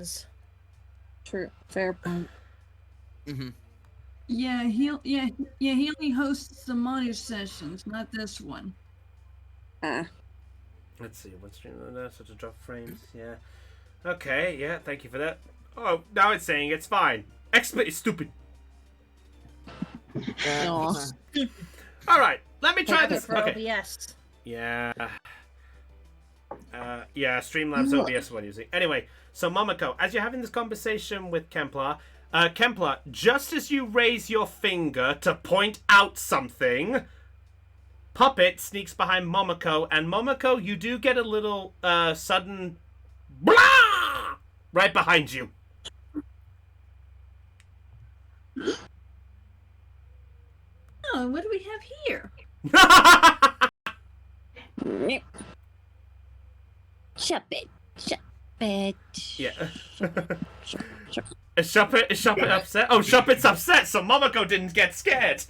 sessions. True. Fair point. Mm-hmm. Yeah, he only hosts the monitor sessions, not this one. Ah. Let's see, what stream such a drop frames, yeah. Okay, yeah, thank you for that. Oh, now it's saying it's fine. XSplit is stupid. Alright, let me try this. For Okay. OBS. Yeah. Yeah, Streamlabs OBS is what I'm using. Anyway, so Momoko, as you're having this conversation with Kemplar, Kemplar, just as you raise your finger to point out something, Puppet sneaks behind Momoko, and Momoko, you do get a little sudden blah right behind you. Oh, what do we have here? Shut it. Shut it. Yeah. Shut Is Shuppet upset? Oh, Shuppet's upset, so Momoko didn't get scared.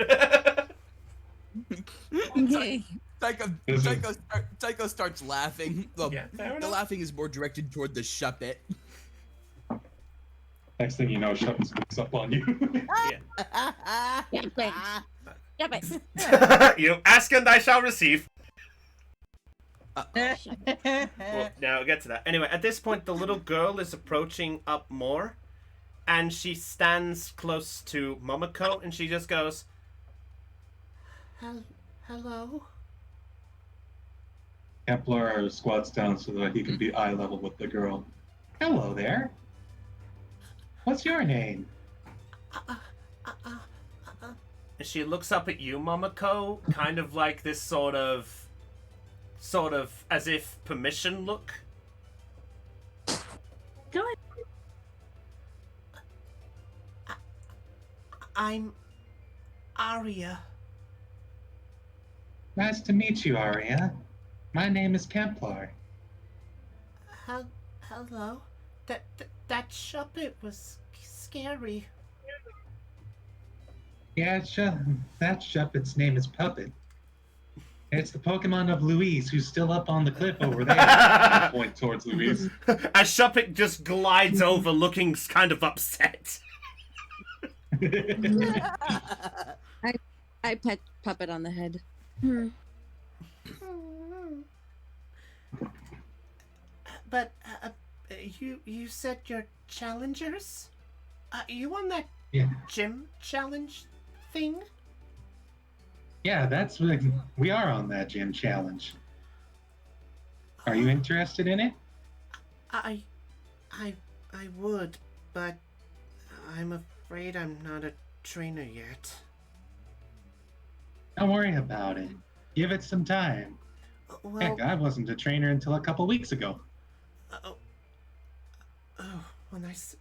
Okay. Tycho starts laughing. Well, Yeah, fair the enough. laughing is more directed toward the Shuppet. Next thing you know, Shuppet sneaks up on you. Shut it. You ask and I shall receive. Oh, Well, now I'll get to that. Anyway, at this point, the little girl is approaching up more, and she stands close to Momoko, and she just goes, "Hello." Kepler squats down so that he can be eye level with the girl. Hello there. What's your name? And she looks up at you, Momoko, kind of like this sort of as if permission look. Go ahead. I'm Arya. Nice to meet you, Arya. My name is Kemplar. Hello. That Shuppet was scary. Yeah, that Shuppet's name is Puppet. It's the Pokemon of Louise, who's still up on the cliff over there. I point towards Louise. As Shuppet just glides over, looking kind of upset. I pet Puppet on the head. But you said you're challengers? You on that Yeah. gym challenge thing? Yeah, that's what we are on that gym challenge. Are you interested in it? I would, but I'm afraid I'm not a trainer yet. Don't worry about it. Give it some time. Well, Heck, I wasn't a trainer until a couple weeks ago. well, nice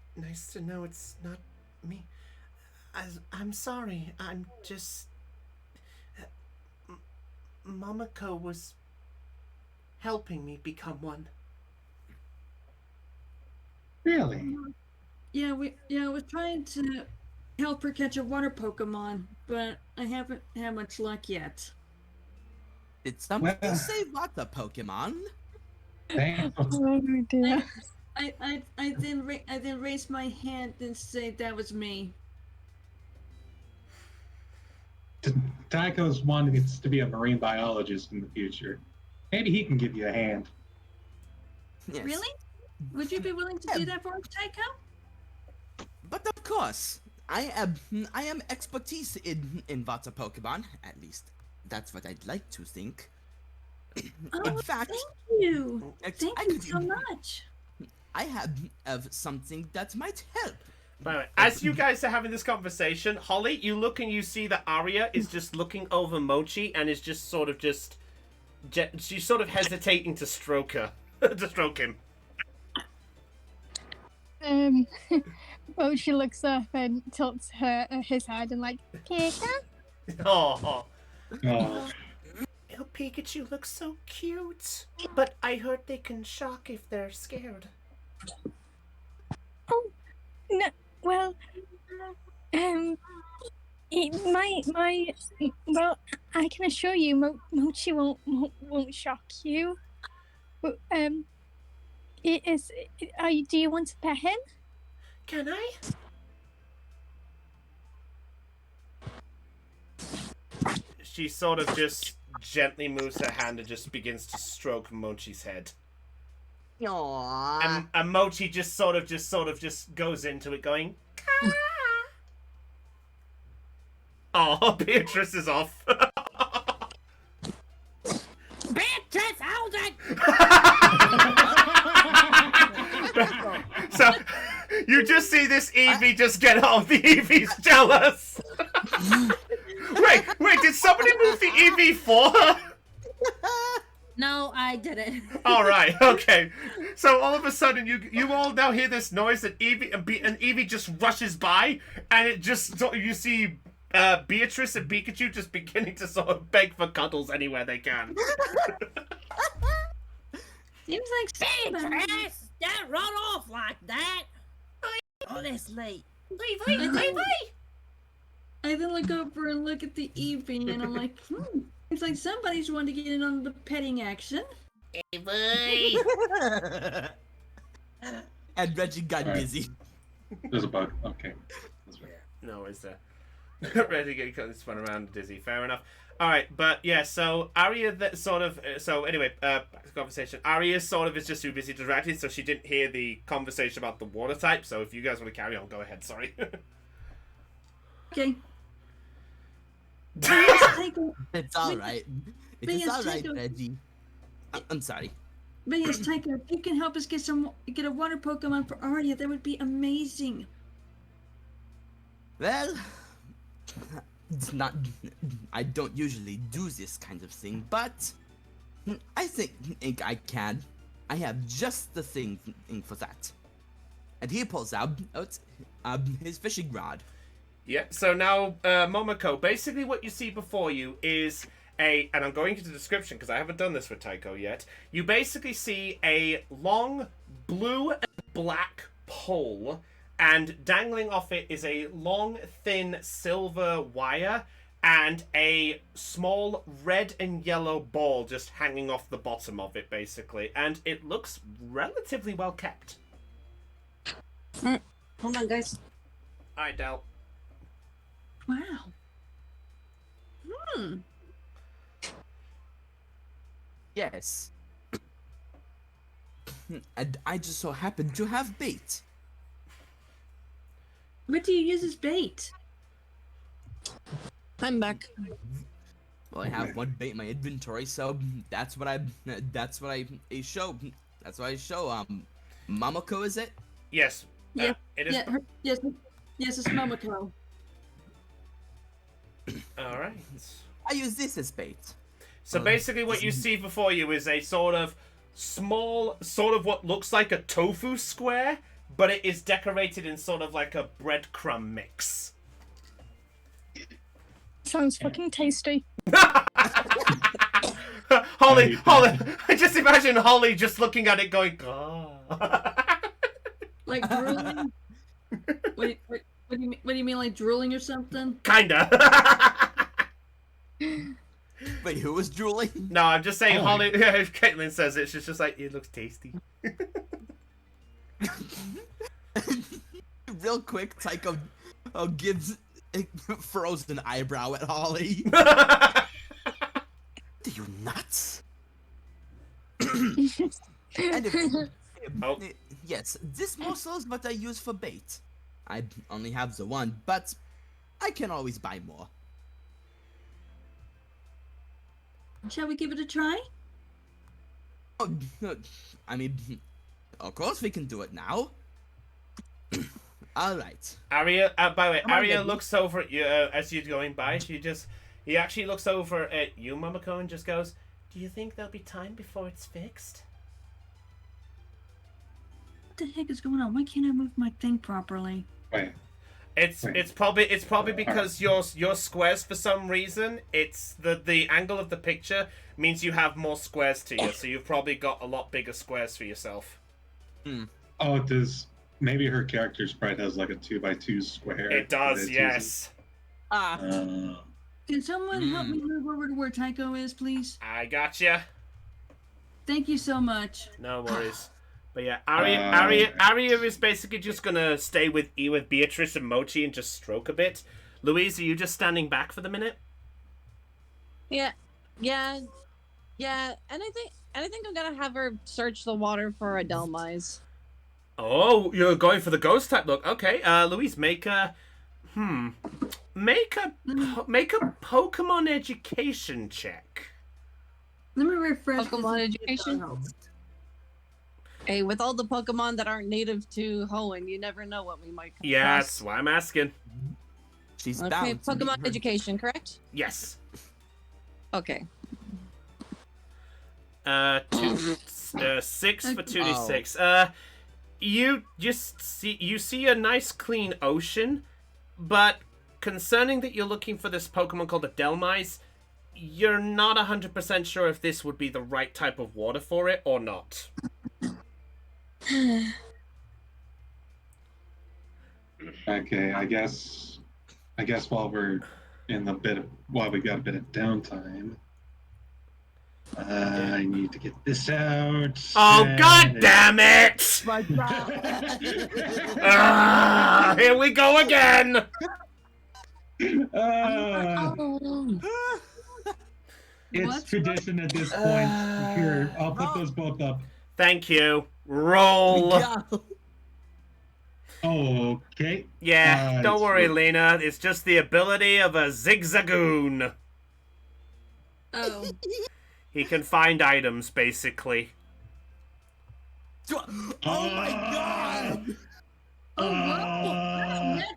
to know it's not me. I'm sorry. I'm just. Momoko was helping me become one. Really? Yeah, I was trying to help her catch a water Pokemon, but I haven't had much luck yet. Did something Well- say what the Pokemon? Thank Oh dear. I then raise my hand and say that was me. Tycho's wanting to be a marine biologist in the future. Maybe he can give you a hand. Yes. Really? Would you be willing to do that for us, Tycho? But of course, I am expertise in water Pokemon. At least that's what I'd like to think. Oh, In fact, thank you. Thank I you could- so much. I have something that might help. By the way, as you guys are having this conversation, Holly, you look and you see that Arya is just looking over Mochi and is just sort of she's sort of hesitating to stroke her, to stroke him. Mochi looks up and tilts his head and like, Pika? Oh, Oh, oh, Pikachu looks so cute. But I heard they can shock if they're scared. Oh, no, well, well, I can assure you, Mochi won't shock you. But, It is. Do you want to pet him? Can I? She sort of just gently moves her hand and just begins to stroke Mochi's head. Aww. And Mochi just sort of goes into it going, "Caw." Oh, Beatrice is off. Beatrice, hold it! So, you just see this Eevee just get off. The Eevee's jealous. Wait, did somebody move the Eevee for her? No, I did it. All right, okay. So all of a sudden, you all now hear this noise that Eevee just rushes by, and it just you see Beatrice and Pikachu just beginning to sort of beg for cuddles anywhere they can. Seems like somebody. Beatrice, don't run off like that. Honestly. I then look over and look at the Eevee, and I'm like, it's like somebody's wanting to get in on the petting action. And Reggie got Alright. busy. There's a bug. Okay. That's right. No, it's ready to get spun around dizzy. Fair enough. All right, but yeah. So Arya, that sort of. So anyway, back to the conversation. Arya sort of is just too busy distracted, so she didn't hear the conversation about the water type. So if you guys want to carry on, go ahead. Sorry. Okay. Tycho, It's alright. It is yes, alright, Tycho. Reggie. I'm sorry. but yes, Tycho, if you can help us get a water Pokemon for Arya, that would be amazing. Well, it's not. I don't usually do this kind of thing, but I think I can. I have just the thing for that. And he pulls out his fishing rod. Yeah, so now, Momoko, basically what you see before you is and I'm going into the description because I haven't done this with Tycho yet. You basically see a long blue and black pole, and dangling off it is a long, thin silver wire and a small red and yellow ball just hanging off the bottom of it, basically. And it looks relatively well kept. Hold on, guys. Alright, Del. Wow. Yes. And I just so happen to have bait. What do you use as bait? I'm back. Well, I have one bait in my inventory, so that's what I show. That's what I show. Mamako, is it? Yes. Yeah. It is. Yes, it's Momoko. Alright. I use this as bait. So basically what you see before you is a sort of small, sort of what looks like a tofu square, but it is decorated in sort of like a breadcrumb mix. Sounds fucking tasty. Holly, I just imagine Holly just looking at it going, oh. Like drooling? What do you mean, like drooling or something? Kinda. Wait, who was drooling? No, I'm just saying, Oh. Holly. If Caitlin says it, she's just like, it looks tasty. Real quick, Tycho gives furrows an eyebrow at Holly. Are you nuts? And Oh. yes, this morsel is what I use for bait. I only have the one, but I can always buy more. Shall we give it a try? Oh, I mean, of course we can do it now. All right. Arya, by the way, Come on, Arya baby. looks over at you as you're going by. He actually looks over at you, Momoko, and just goes, "Do you think there'll be time before it's fixed?" What the heck is going on? Why can't I move my thing properly? Wait. It's probably because your squares for some reason. It's the angle of the picture means you have more squares to you, so you've probably got a lot bigger squares for yourself. Oh, does maybe her character sprite has like a 2x2 square? It does, that yes. uses- Can someone help me move over to where Tycho is, please? I gotcha. Thank you so much. No worries. But yeah, Aria is basically just gonna stay with Beatrice and Mochi and just stroke a bit. Louise, are you just standing back for the minute? Yeah. And I think I'm gonna have her search the water for a Delmise. Oh, you're going for the ghost type look. Okay, Louise, make a Pokemon education check. Let me refresh. Pokemon education? Hey, with all the Pokemon that aren't native to Hoenn, you never know what we might come Yeah, across. that's why I'm asking. She's Okay, bound to Pokemon meet her. education, correct? Yes. Okay. 6 for 2d6. You see a nice clean ocean, but concerning that you're looking for this Pokemon called a Delmise, you're not 100% sure if this would be the right type of water for it or not. Okay, I guess while we got a bit of downtime, I need to get this out. Oh, and- god damn it! My God. Here we go again! It's What? tradition at this point. Here, I'll put those both up. Thank you. Roll. Go. Okay. Yeah, don't it's- worry, Lena. It's just the ability of a Zigzagoon. Oh. He can find items, basically. Oh my God. Oh, wow. That's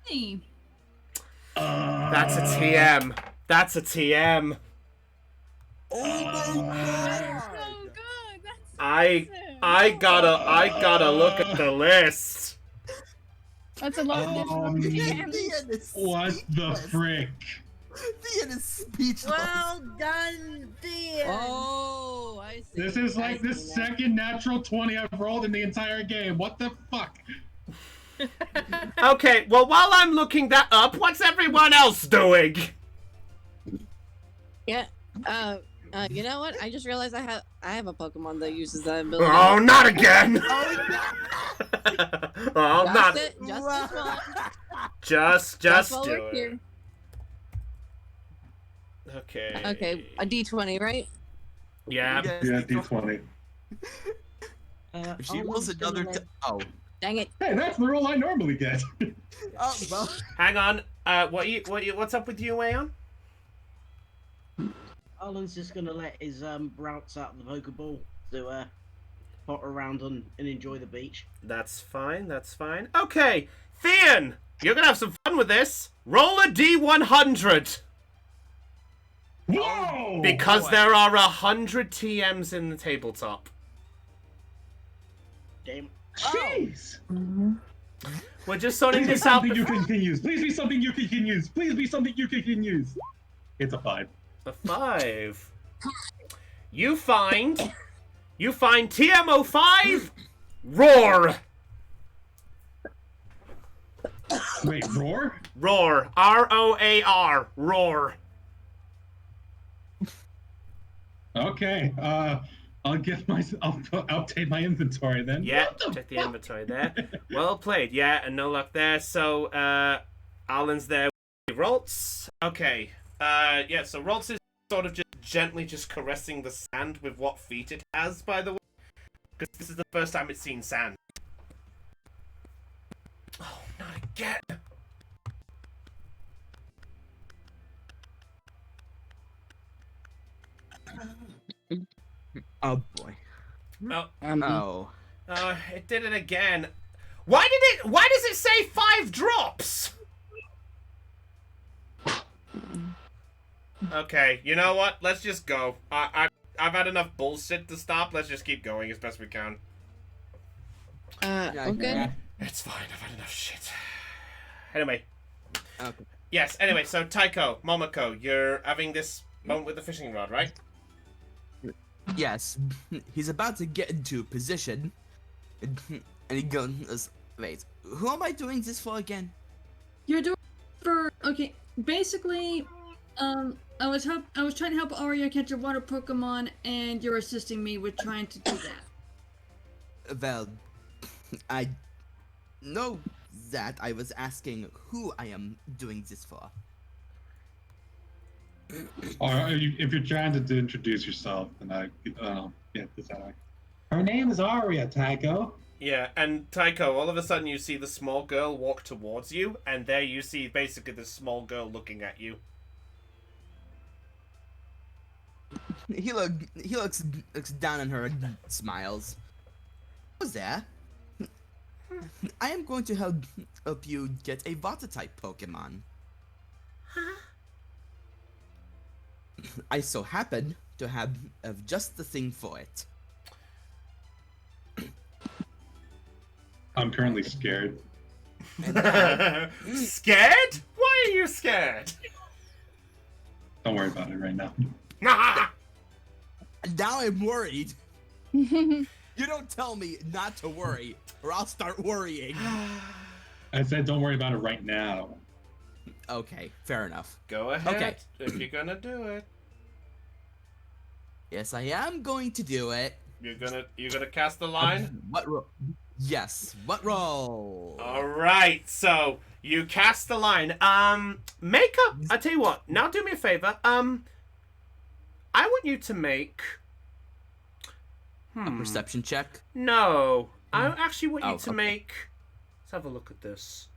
funny. That's a TM. That's a TM. Oh my God. So good. That's I awesome. gotta look at the list. That's a lot of Um, different Thean is What the speechless. frick? Thean is speechless. Well done, Thean. Oh, I see. This is like I the see now. second natural 20 I've rolled in the entire game. What the fuck? Okay, well, while I'm looking that up, what's everyone else doing? Yeah. You know what? I just realized I have a Pokemon that uses that ability. Oh, not again! Oh, Just not it, just this one. just while do we're it. here. Okay. Okay, a D20, right? Yeah. Yes, Yeah, D20. If she I'll rolls lose another, them oh, Dang it. Hey, that's the roll I normally get. oh, well. Hang on. What's up with you, Aeon? Alan's just gonna let his routes out of the Pokeball to potter around and enjoy the beach. That's fine. That's fine. Okay, Thean, you're gonna have some fun with this. Roll a D100 Whoa! because boy. there are 100 TMs in the tabletop. Damn. Jeez! We're just sorting Please be this out. something you can use. Please be something you can use. Please be something you can use. It's a 5. A 5. You find TM05. Roar. Wait, roar? Roar. ROAR. Roar. Okay. I'll update my inventory then. Yeah, What the check the fuck? inventory there. Well played. Yeah, and no luck there. So, Alan's there with Roltz. Okay. Yeah, so Roltz is sort of just gently just caressing the sand with what feet it has, by the way. Because this is the first time it's seen sand. Oh, not again. Oh boy. Oh, Oh. it did it again. Why does it say 5 drops? Okay, you know what? Let's just go. I've had enough bullshit to stop. Let's just keep going as best we can. Okay. It's fine. I've had enough shit. Anyway. Okay. Yes, anyway, so Taiko, Momoko, you're having this moment with the fishing rod, right? Yes. He's about to get into position. And he goes, wait, who am I doing this for again? You're doing for okay. Basically, I was trying to help Aria catch a water Pokemon, and you're assisting me with trying to do that. Well, I know that I was asking who I am doing this for. If you're trying to introduce yourself, then I get this out. Her name is Aria, Tycho. Yeah, and Tycho, all of a sudden you see the small girl walk towards you, and there you see basically the small girl looking at you. He looks down on her and smiles. Who's there? I am going to help you get a water type Pokemon. Huh? I so happen to have just the thing for it. I'm currently scared. Scared? Why are you scared? Don't worry about it right now. Now I'm worried. You don't tell me not to worry, or I'll start worrying. I said don't worry about it right now. Okay, fair enough. Go ahead, Okay. if you're gonna do it. Yes, I am going to do it. You're gonna cast the line? What roll? Yes, what roll? Alright, so you cast the line. Make up. I tell you what, now do me a favor. I want you to make A perception check? No. I actually want you to okay. make. Let's have a look at this.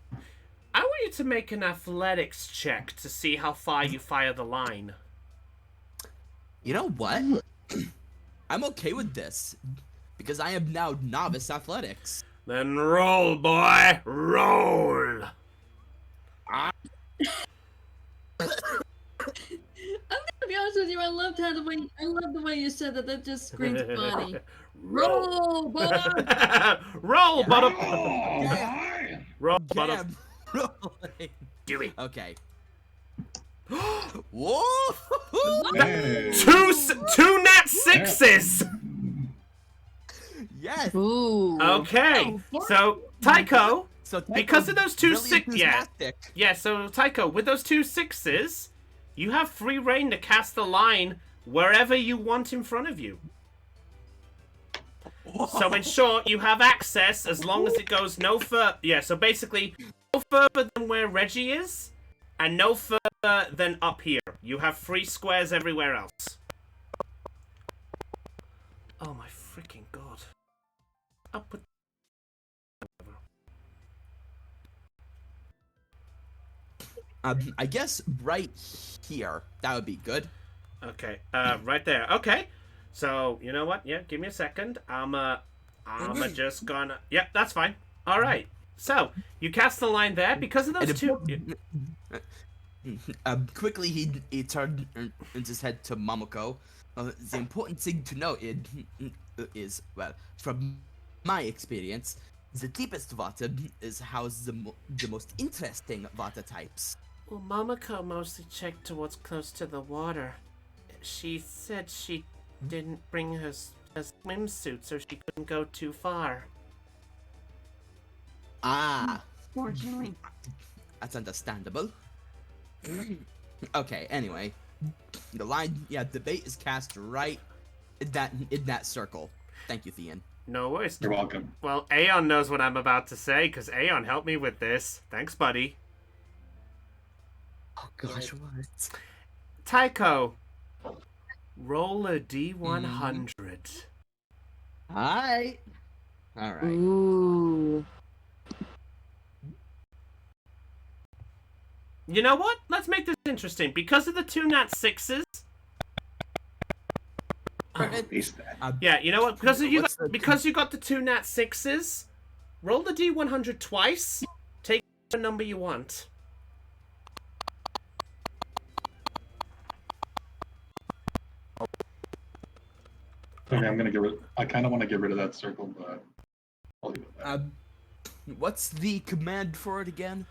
I want you to make an athletics check to see how far you fire the line. You know what? I'm okay with this. Because I am now novice athletics. Then roll, boy. Roll. I'm gonna be honest with you. I love the way you said that. That just screams funny. Roll, boy. Roll, bottom. Roll, Okay, bottom. I'm rolling. Do it. Okay. Whoa! Hey. Two nat sixes. Yes. Ooh. Okay. Oh, So Tycho, So Tycho's because of those two really enthusiastic. yeah. So Tycho, with those 2 6s, you have free reign to cast the line wherever you want in front of you. So in short, you have access as long as it goes no further. Yeah. So basically, no further than where Reggie is, and no further than up here. You have free squares everywhere else. Oh my freaking god! Up with. I guess right here. That would be good. Okay, right there. Okay, so you know what? Yeah, give me a second. I'm just gonna. Yeah, that's fine. All right. So you cast the line there because of those two. Quickly, he turned his head to Momoko. The important thing to know is, well, from my experience, the deepest water is housed the most interesting water types. Well, Momoko mostly checked to what's close to the water. She said she didn't bring her swimsuit, so she couldn't go too far. Ah, Fortunately. that's understandable. Okay, anyway, the line, the bait is cast right in that circle. Thank you, Thean. No worries. You're welcome. Well, Aeon knows what I'm about to say, because Aeon helped me with this. Thanks, buddy. Oh gosh, what? Tycho, roll a D100. Hi. All right. Ooh. You know what? Let's make this interesting. Because of the 2 nat 6s. Base that. Yeah, you know what? Because you got the 2 nat 6s, roll the D100 twice. Take the number you want. Okay, I'm gonna get rid. I kind of want to get rid of that circle, but I'll leave it there. What's the command for it again?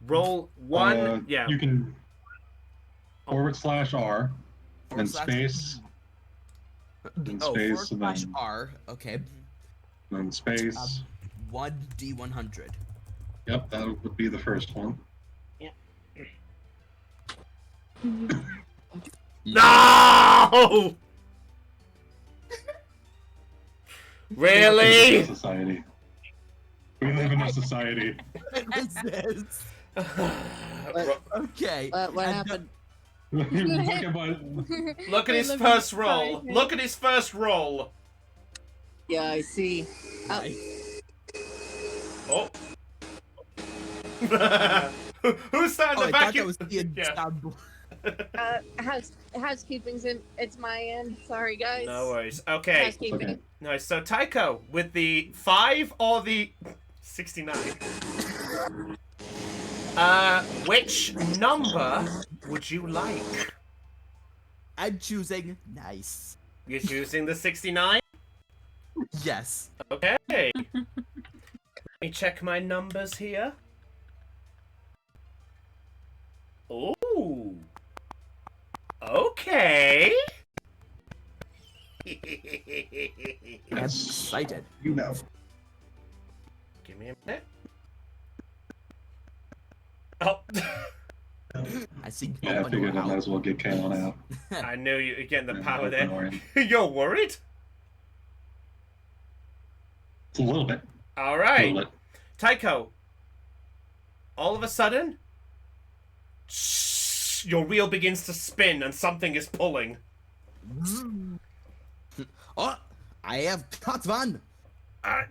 Roll 1. Yeah. You can /R, then Forward slash- space, then space, and then /R. Okay. space. 1D100. Yep, that would be the first one. No! Really? Society. We live in a society. What is this? Okay. What and happened? Look at what. Look at We his live in first a roll. society. Look at his first roll. Yeah, I see. Oh. Who's starting Oh, to I thought that vacuum? was the Yeah. Housekeeping's it's my end. Sorry, guys. No worries. Okay. Housekeeping. Okay. Nice. So Tycho, with the 5 or the 69? Which number would you like? I'm choosing nice. You're choosing the 69? Yes. Okay. Let me check my numbers here. Ooh. Okay. I'm excited. You know. Give me a minute. Oh. I see. Yeah, I figured I might as well get Kalen out. I knew you were getting the Yeah, power there. ignoring. You're worried? It's a little bit. All A right. little bit. Tycho, all of a sudden, your reel begins to spin and something is pulling. Oh, I have caught one. And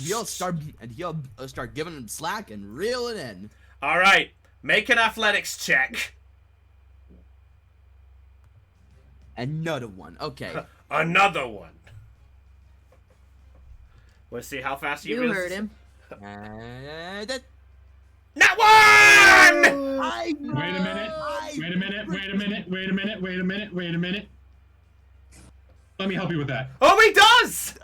he'll start giving him slack and reeling in. All right, make an athletics check. Another one. Okay. Another one. Let's see how fast You heard him. And Not one! I Wait a minute. Wait a minute. Wait a minute. Wait a minute. Wait a minute. Wait a minute. Let me help you with that. Oh, he does!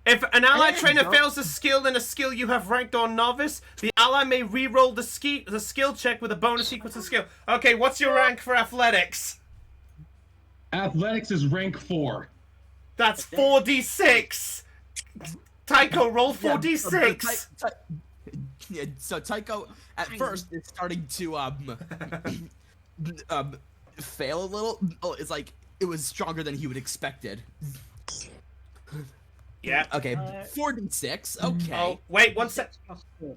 If an ally Hey, trainer go. fails a skill in a skill you have ranked on novice, the ally may re-roll the skill check with a bonus equal to skill. Okay, what's your rank for athletics? Athletics is rank 4. That's 4d6. Tycho, roll 4d6. Yeah, so Tycho at first is starting to fail a little. Oh, it's like it was stronger than he would expected. Yeah. Okay, 4d6. Okay. Oh, wait, one sec. 86 plus 4.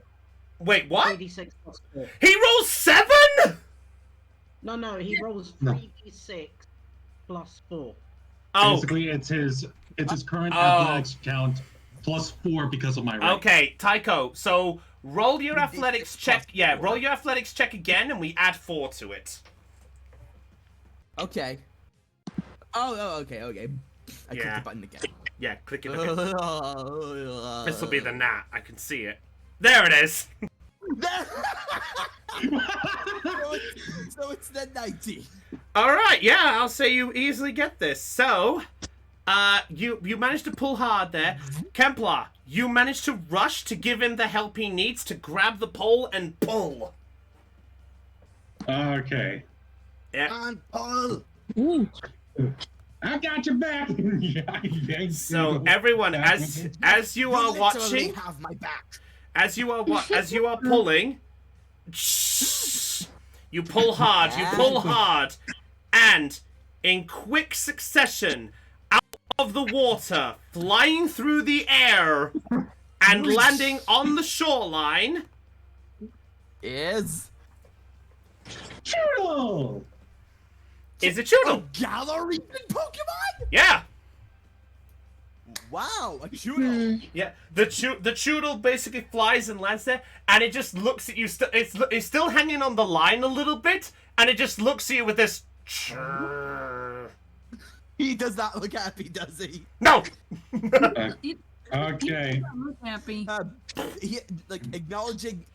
Wait, what? 86 plus 4. He rolls 7? No, he rolls No. 3d6 plus 4. Oh, Basically, it's his current Oh. athletics count plus 4 because of my rank. okay, Tycho. So roll your 3d6 athletics check. plus Yeah, 4. roll your athletics check again, and we add 4 to it. Okay. Oh, okay. I clicked Yeah. the button again. Yeah, click it. Okay. This This will be the gnat. I can see it. There it is. So it's the 90. All right. Yeah, I'll say you easily get this. So, you managed to pull hard there. Kemplar, you managed to rush to give him the help he needs to grab the pole and pull. Okay. Yeah. On Paul. I got your back. So everyone, as you are literally watching, have my back. as you are pulling, you pull hard, and in quick succession, out of the water, flying through the air, and landing on the shoreline. Is Choodle! Is a Choodle. gallery in Pokemon? Yeah. Wow, a Choodle. Yeah, the Choodle basically flies and lands there, and it just looks at you. It's still hanging on the line a little bit, and it just looks at you with this. He does not look happy, does he? No. Okay. He doesn't look happy. He like acknowledging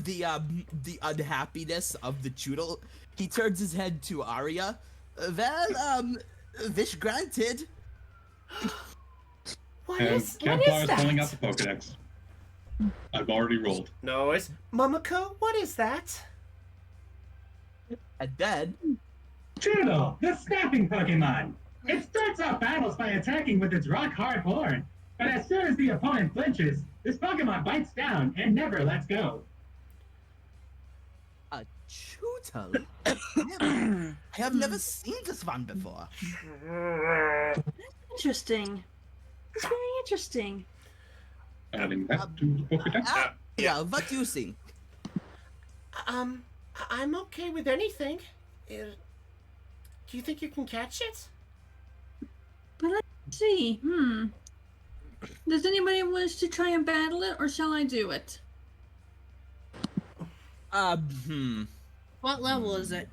the unhappiness of the Choodle. He turns his head to Arya. Well, wish granted. What And is Kemplar is that? pulling out the Pokedex. I've already rolled. No, it's Momoko. What is that? And then Choodle, the snapping Pokemon. It starts off battles by attacking with its rock-hard horn, but as soon as the opponent flinches, this Pokemon bites down and never lets go. a Choodle. I have never seen this one before. Interesting. It's very interesting. Adding that to the Pokedex. Yeah, what do you think? I'm okay with anything. Do you think you can catch it? But let's see. Does anybody wish to try and battle it, or shall I do it? What level is it?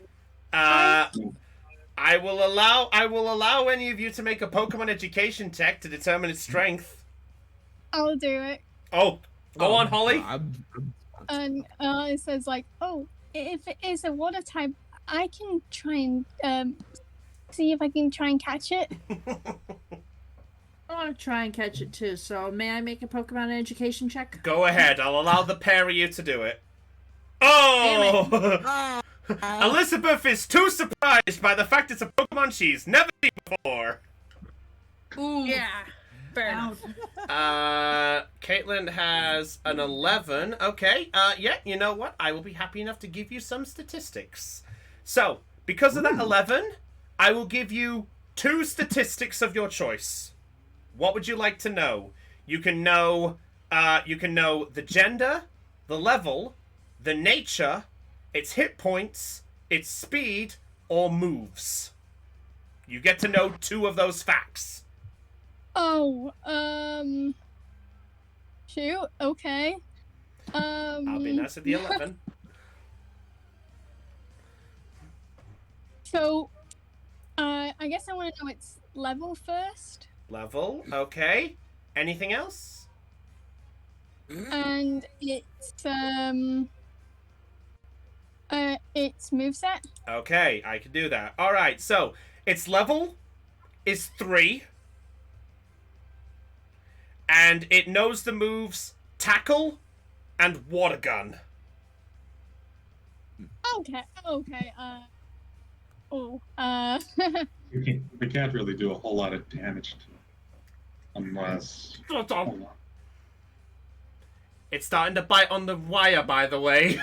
I will allow any of you to make a Pokemon education check to determine its strength. I'll do it. Oh, go on, Holly. And it says like, oh, if it is a water type, I can try and see if I can try and catch it. I want to try and catch it too, so may I make a Pokemon education check? Go ahead. I'll allow the pair of you to do it. Oh! Elizabeth is too surprised by the fact it's a Pokemon she's never seen before. Ooh. Yeah, fair enough. Caitlin has an 11. Okay, yeah, you know what? I will be happy enough to give you some statistics. So, because of that 11, I will give you 2 statistics of your choice. What would you like to know? You can know the gender, the level, the nature, its hit points, its speed, or moves. You get to know 2 of those facts. Oh, shoot, okay. I'll be nice at the 11. So, I guess I want to know its level first. Level, okay. Anything else? And its moveset. Okay, I can do that. Alright, so its level is 3. And it knows the moves Tackle and Water Gun. Okay, We can't really do a whole lot of damage to it. Unless... Hold on. It's starting to bite on the wire, by the way.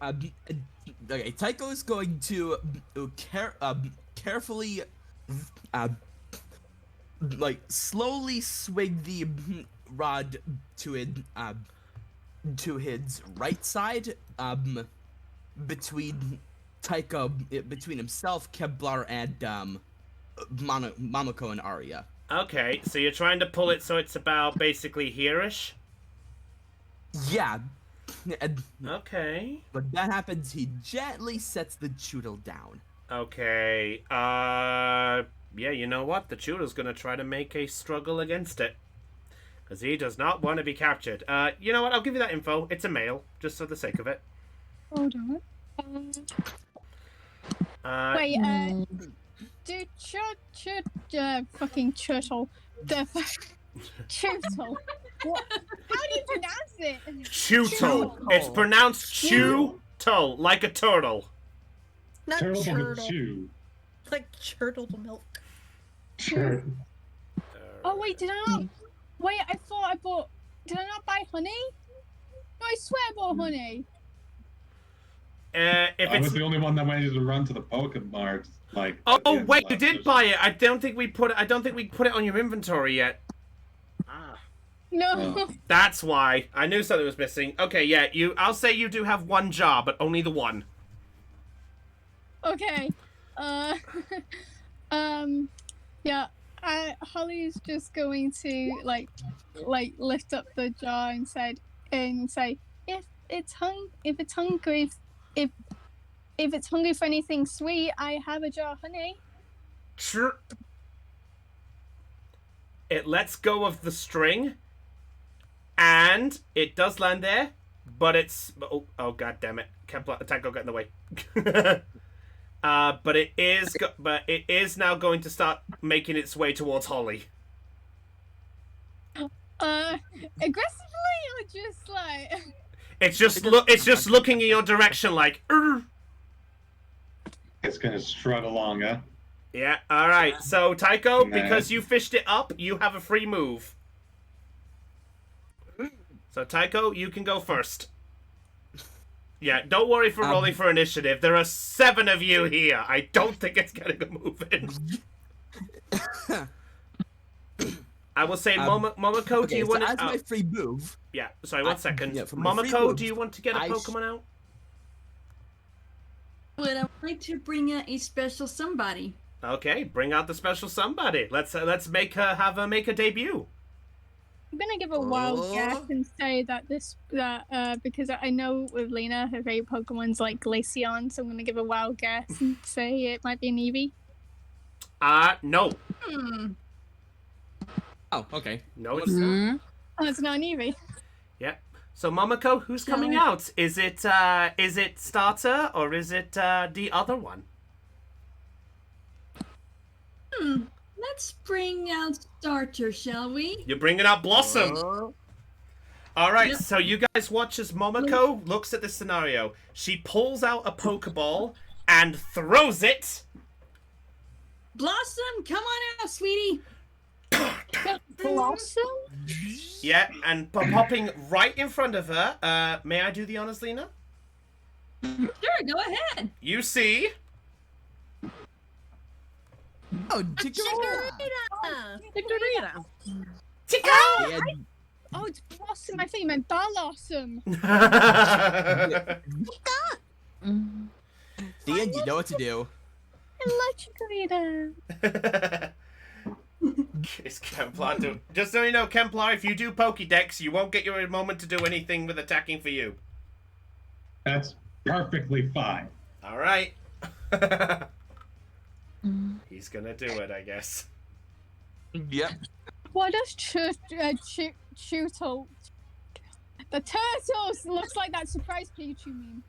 Okay, Tycho is going to carefully, like, slowly swing the rod to his right side, between Tycho, between himself, Kevlar, and Momoko and Arya. Okay, so you're trying to pull it so it's about basically here-ish? Yeah. Okay. When that happens, he gently sets the Choodle down. Okay, yeah, you know what? The Choodle's gonna try to make a struggle against it. Because he does not want to be captured. You know what? I'll give you that info. It's a male, just for the sake of it. hold on. Wait, dude, fucking turtle. The turtle. What? How do you pronounce it? Chuto. It's pronounced Chew-to, like a turtle. Not Turtle turtle. chew. Like turtle to milk. Sure. Oh wait, did I not? Wait, I thought I bought. Did I not buy honey? No, I swear I bought honey. If I it's... was the only one that wanted to run to the Pokemart. Like. Oh wait, you did buy it. I don't think we put it on your inventory yet. No. Oh. That's why. I knew something was missing. Okay, yeah, I'll say you do have one jar, but only the one. Okay. Yeah. Holly's just going to like lift up the jar and say, if it's hungry, if it's hungry for anything sweet, I have a jar of honey. Sure. It lets go of the string, and it does land there, but it's oh god damn it! Tango got in the way. But it is now going to start making its way towards Holly. Aggressively or just like? It's just looking in your direction like. It's gonna strut along, huh? Yeah. All right. So Tycho, because you fished it up, you have a free move. So Tycho, you can go first. Yeah, don't worry for rolling for initiative. There are 7 of you here. I don't think it's getting a move in. I will say, Momoko, do Okay, you so want to... as my free move, Yeah, sorry, 1 second. yeah, for my free Momoko, move, do you want to get a I Pokemon out? Would I like to bring out a special somebody? Okay, bring out the special somebody. Let's make her make a debut. I'm gonna give a wild guess Oh. and say that because I know with Lena her favorite Pokemon's like Glaceon, so I'm gonna give a wild guess and say it might be an Eevee. No. Oh, okay. No, it's not. Oh, it's not an Eevee. Yeah. So, Momoko, who's coming out? Is it Starter or is it the other one? Let's bring out Starter, shall we? You're bringing out Blossom. Oh. All right, Yep. so you guys watch as Momoko looks at this scenario. She pulls out a Pokeball and throws it. Blossom, come on out, sweetie. Blossom? Yeah, and popping right in front of her. May I do the honors, Lena? Sure, go ahead. You see. Oh, Chikorita! Chikorita. Yeah, Oh, it's Blossom. I think you meant Blossom. the end, you know what to do. I love Chikorita. It's Kemplar. Just so you know, Kemplar, if you do Pokédex, you won't get your moment to do anything with attacking for you. That's perfectly fine. All right. He's gonna do it, I guess. Yep. What does Chuto? The turtles looks like that surprise Pikachu meme.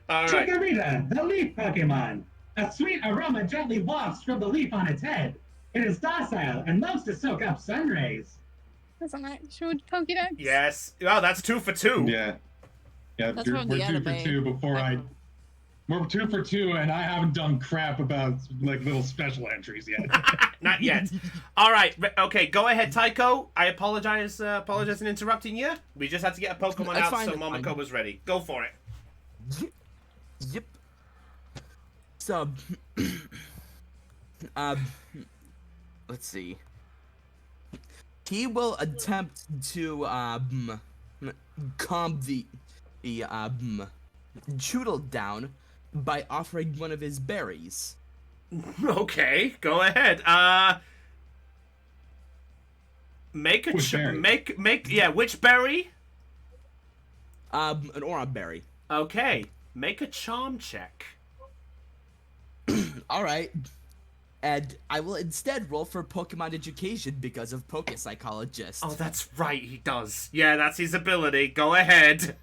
All right. Chikorita, the leaf Pokemon. A sweet aroma gently wafts from the leaf on its head. It is docile and loves to soak up sun rays. That's an actual Pokédex. Yes. Oh, that's 2 for 2. Yeah. Yeah, That's from the we're 2 for anime. 2 before We're 2 for 2, and I haven't done crap about like little special entries yet. Not yet. All right. Okay, go ahead, Tycho. I apologize in interrupting you. We just had to get a Pokemon That's out fine, so that's Momoko fine. was ready. Go for it. Yep. So, let's see. He will attempt to calm the Choodle down by offering one of his berries. Okay, go ahead. Make a Which berry? which berry? An aura berry. Okay, make a charm check. All right. And I will instead roll for Pokemon Education because of Pokepsychologist. Oh, that's right, he does. Yeah, that's his ability. Go ahead.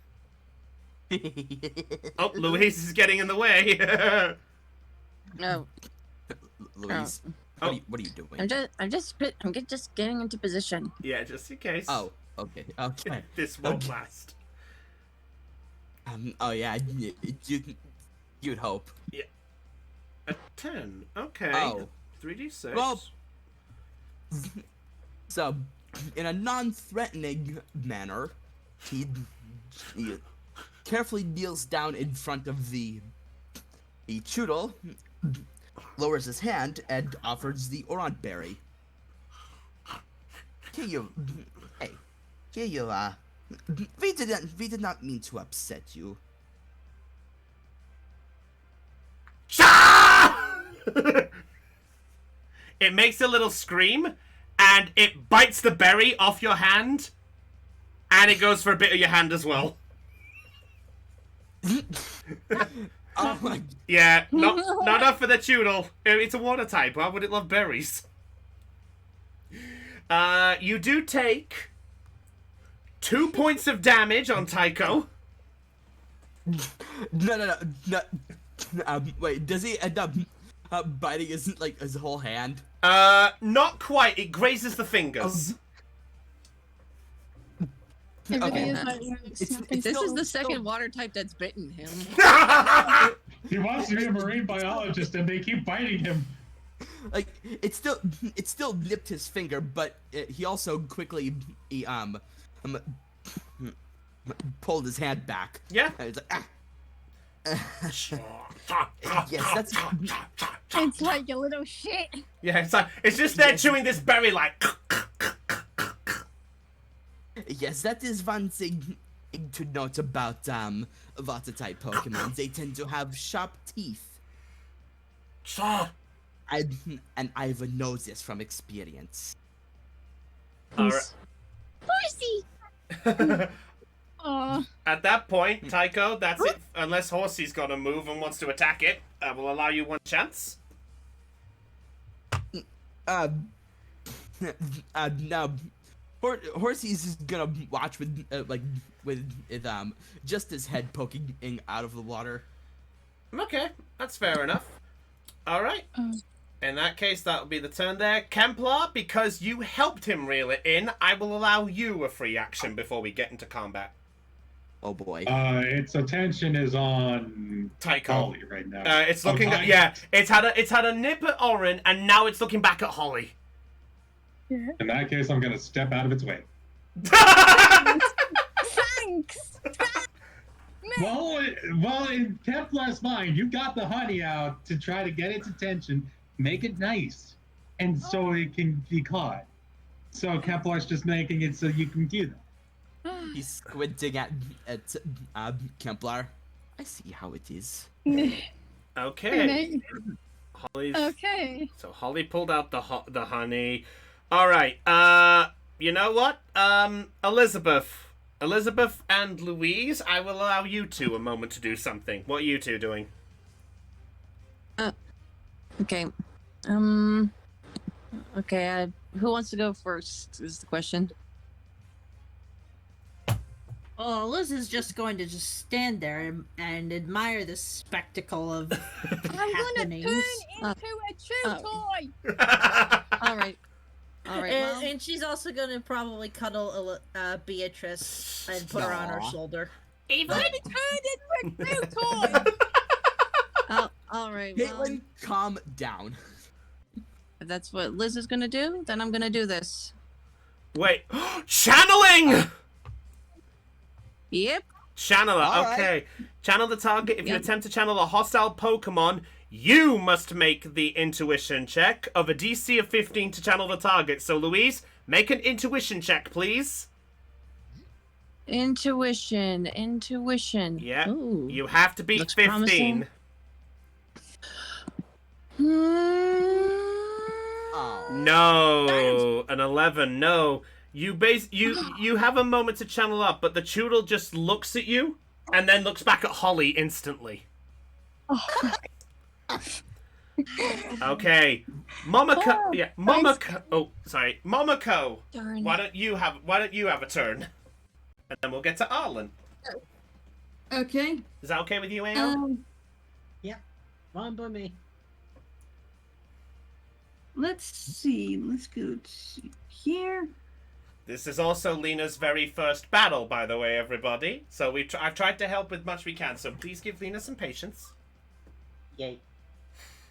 Oh, Louise is getting in the way. No, Louise, Oh. what are you doing? I'm just getting into position. Yeah, just in case. Oh, okay, okay. This won't Okay. last. Oh yeah, you'd hope. A 10. Okay. Oh. 3d6. Well, so, in a non-threatening manner, he carefully kneels down in front of the Choodle, lowers his hand, and offers the Orant berry. Here you are. We did not mean to upset you. It makes a little scream, and it bites the berry off your hand, and it goes for a bit of your hand as well. Oh my! Yeah, not enough for the Choodle. It's a water type. Why would it love berries? You do take 2 points of damage on Tycho. No. Wait, does he end up biting his whole hand? Not quite. It grazes the fingers. It really Okay. is like snapping This still- is the still- second water type that's bitten him. He wants to be a marine biologist, and they keep biting him. Like it still nipped his finger, but he also quickly pulled his hand back. Yeah. And it's like, ah. Yes, that's It's like a little shit. Yeah, it's just there chewing this berry like. yes, that is one thing to note about water type Pokemon. They tend to have sharp teeth. And I even know this from experience. Alright. Horsey! Oh, At that point, Tycho, that's it. Unless Horsey's gonna move and wants to attack it, I will allow you one chance. Now, Horsey's just gonna watch with just his head poking out of the water. Okay, that's fair enough. Alright. In that case, that'll be the turn there. Kemplar, because you helped him reel it in, I will allow you a free action before we get into combat. Oh boy. Its attention is on Tycho. Holly right now. It's looking at, yeah, it's had a nip at Orin, and now it's looking back at Holly. In that case, I'm gonna step out of its way. thanks! Well, in Templar's mind, you got the honey out to try to get its attention, make it nice, and so it can be caught. So Templar's just making it so you can view them. He's squinting at Kemplar. I see how it is. Okay. Holly's... Okay. So Holly pulled out the honey. All right. You know what? Elizabeth and Louise, I will allow you two a moment to do something. What are you two doing? Okay. Okay. Who wants to go first? Is the question. Oh, Liz is just going to just stand there and admire the spectacle of I'm gonna happenings. turn into a chew toy! All right. All right. Well, And she's also going to probably cuddle Beatrice and put her on her Aw. shoulder. I'm gonna turn into a chew toy! all right. Well, Caitlin, calm down. if that's what Liz is gonna do, then I'm gonna do this. Wait. Channeling! Yep. Channeler, All okay. right. Channel the target. If you Yep. attempt to channel a hostile Pokemon, you must make the intuition check of a DC of 15 to channel the target. So, Louise, make an intuition check, please. Intuition. Yeah. Ooh. You have to beat Looks 15. promising. Oh. No, an 11. No, you have a moment to channel up, but the Choodle just looks at you and then looks back at Holly instantly. Okay, Momoko. Yeah, Momoko. Oh, sorry, Momoko. Darn. Why don't you have a turn, and then we'll get to Arlen. Okay. Is that okay with you, Ao? Fine by me. Let's see. Let's go to here. This is also Lena's very first battle, by the way, everybody. So I've tried to help with much we can. So please give Lena some patience. Yay.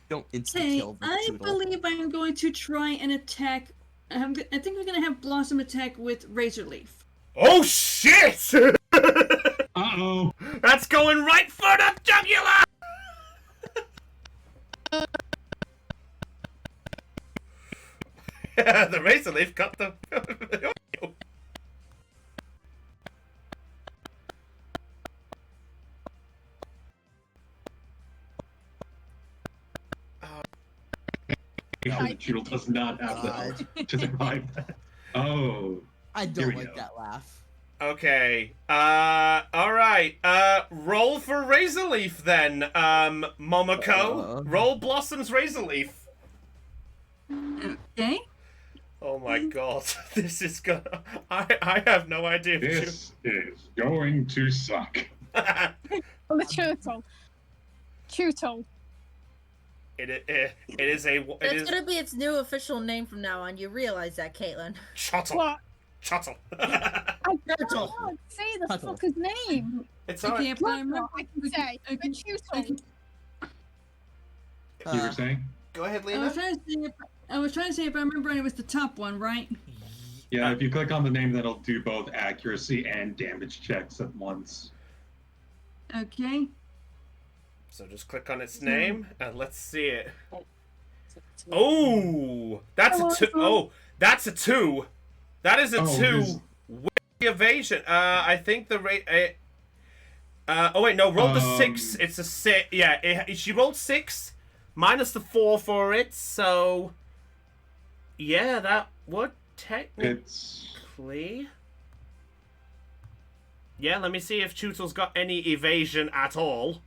Don't instant Okay, kill the I Toodle. believe I'm going to try and attack. I think we're gonna have Blossom attack with Razor Leaf. Oh shit! Uh-oh. That's going right for the jugular! The razor leaf got the. The Choodle does not have the health to survive that. Oh. I Here don't we like go. that laugh. Okay. Alright. Roll for razor leaf then, Momoko. Roll Blossom's razor leaf. Okay. Oh my god. This is gonna. I have no idea. This is going to suck. Oh, the turtle. Turtle. It is a. It's going to be its new official name from now on. You realize that, Caitlin. Chottle. What? Chottle. I Turtle. can't say the Turtle. fucker's name. It's Okay, alright. if I remember, I can say. A turtle. You were saying? Go ahead, I Lena. was trying to say if I remember right, it was the top one, right? Yeah, if you click on the name, that'll do both accuracy and damage checks at once. Okay. So just click on its name and let's see it. Oh, that's a 2. Oh, that's a 2. That is a 2. With the evasion. I think the rate. Oh wait, no. Roll the 6. It's a 6. Yeah, she rolled 6 minus the 4 for it. So yeah, that would technically. Yeah, let me see if Tootle's got any evasion at all.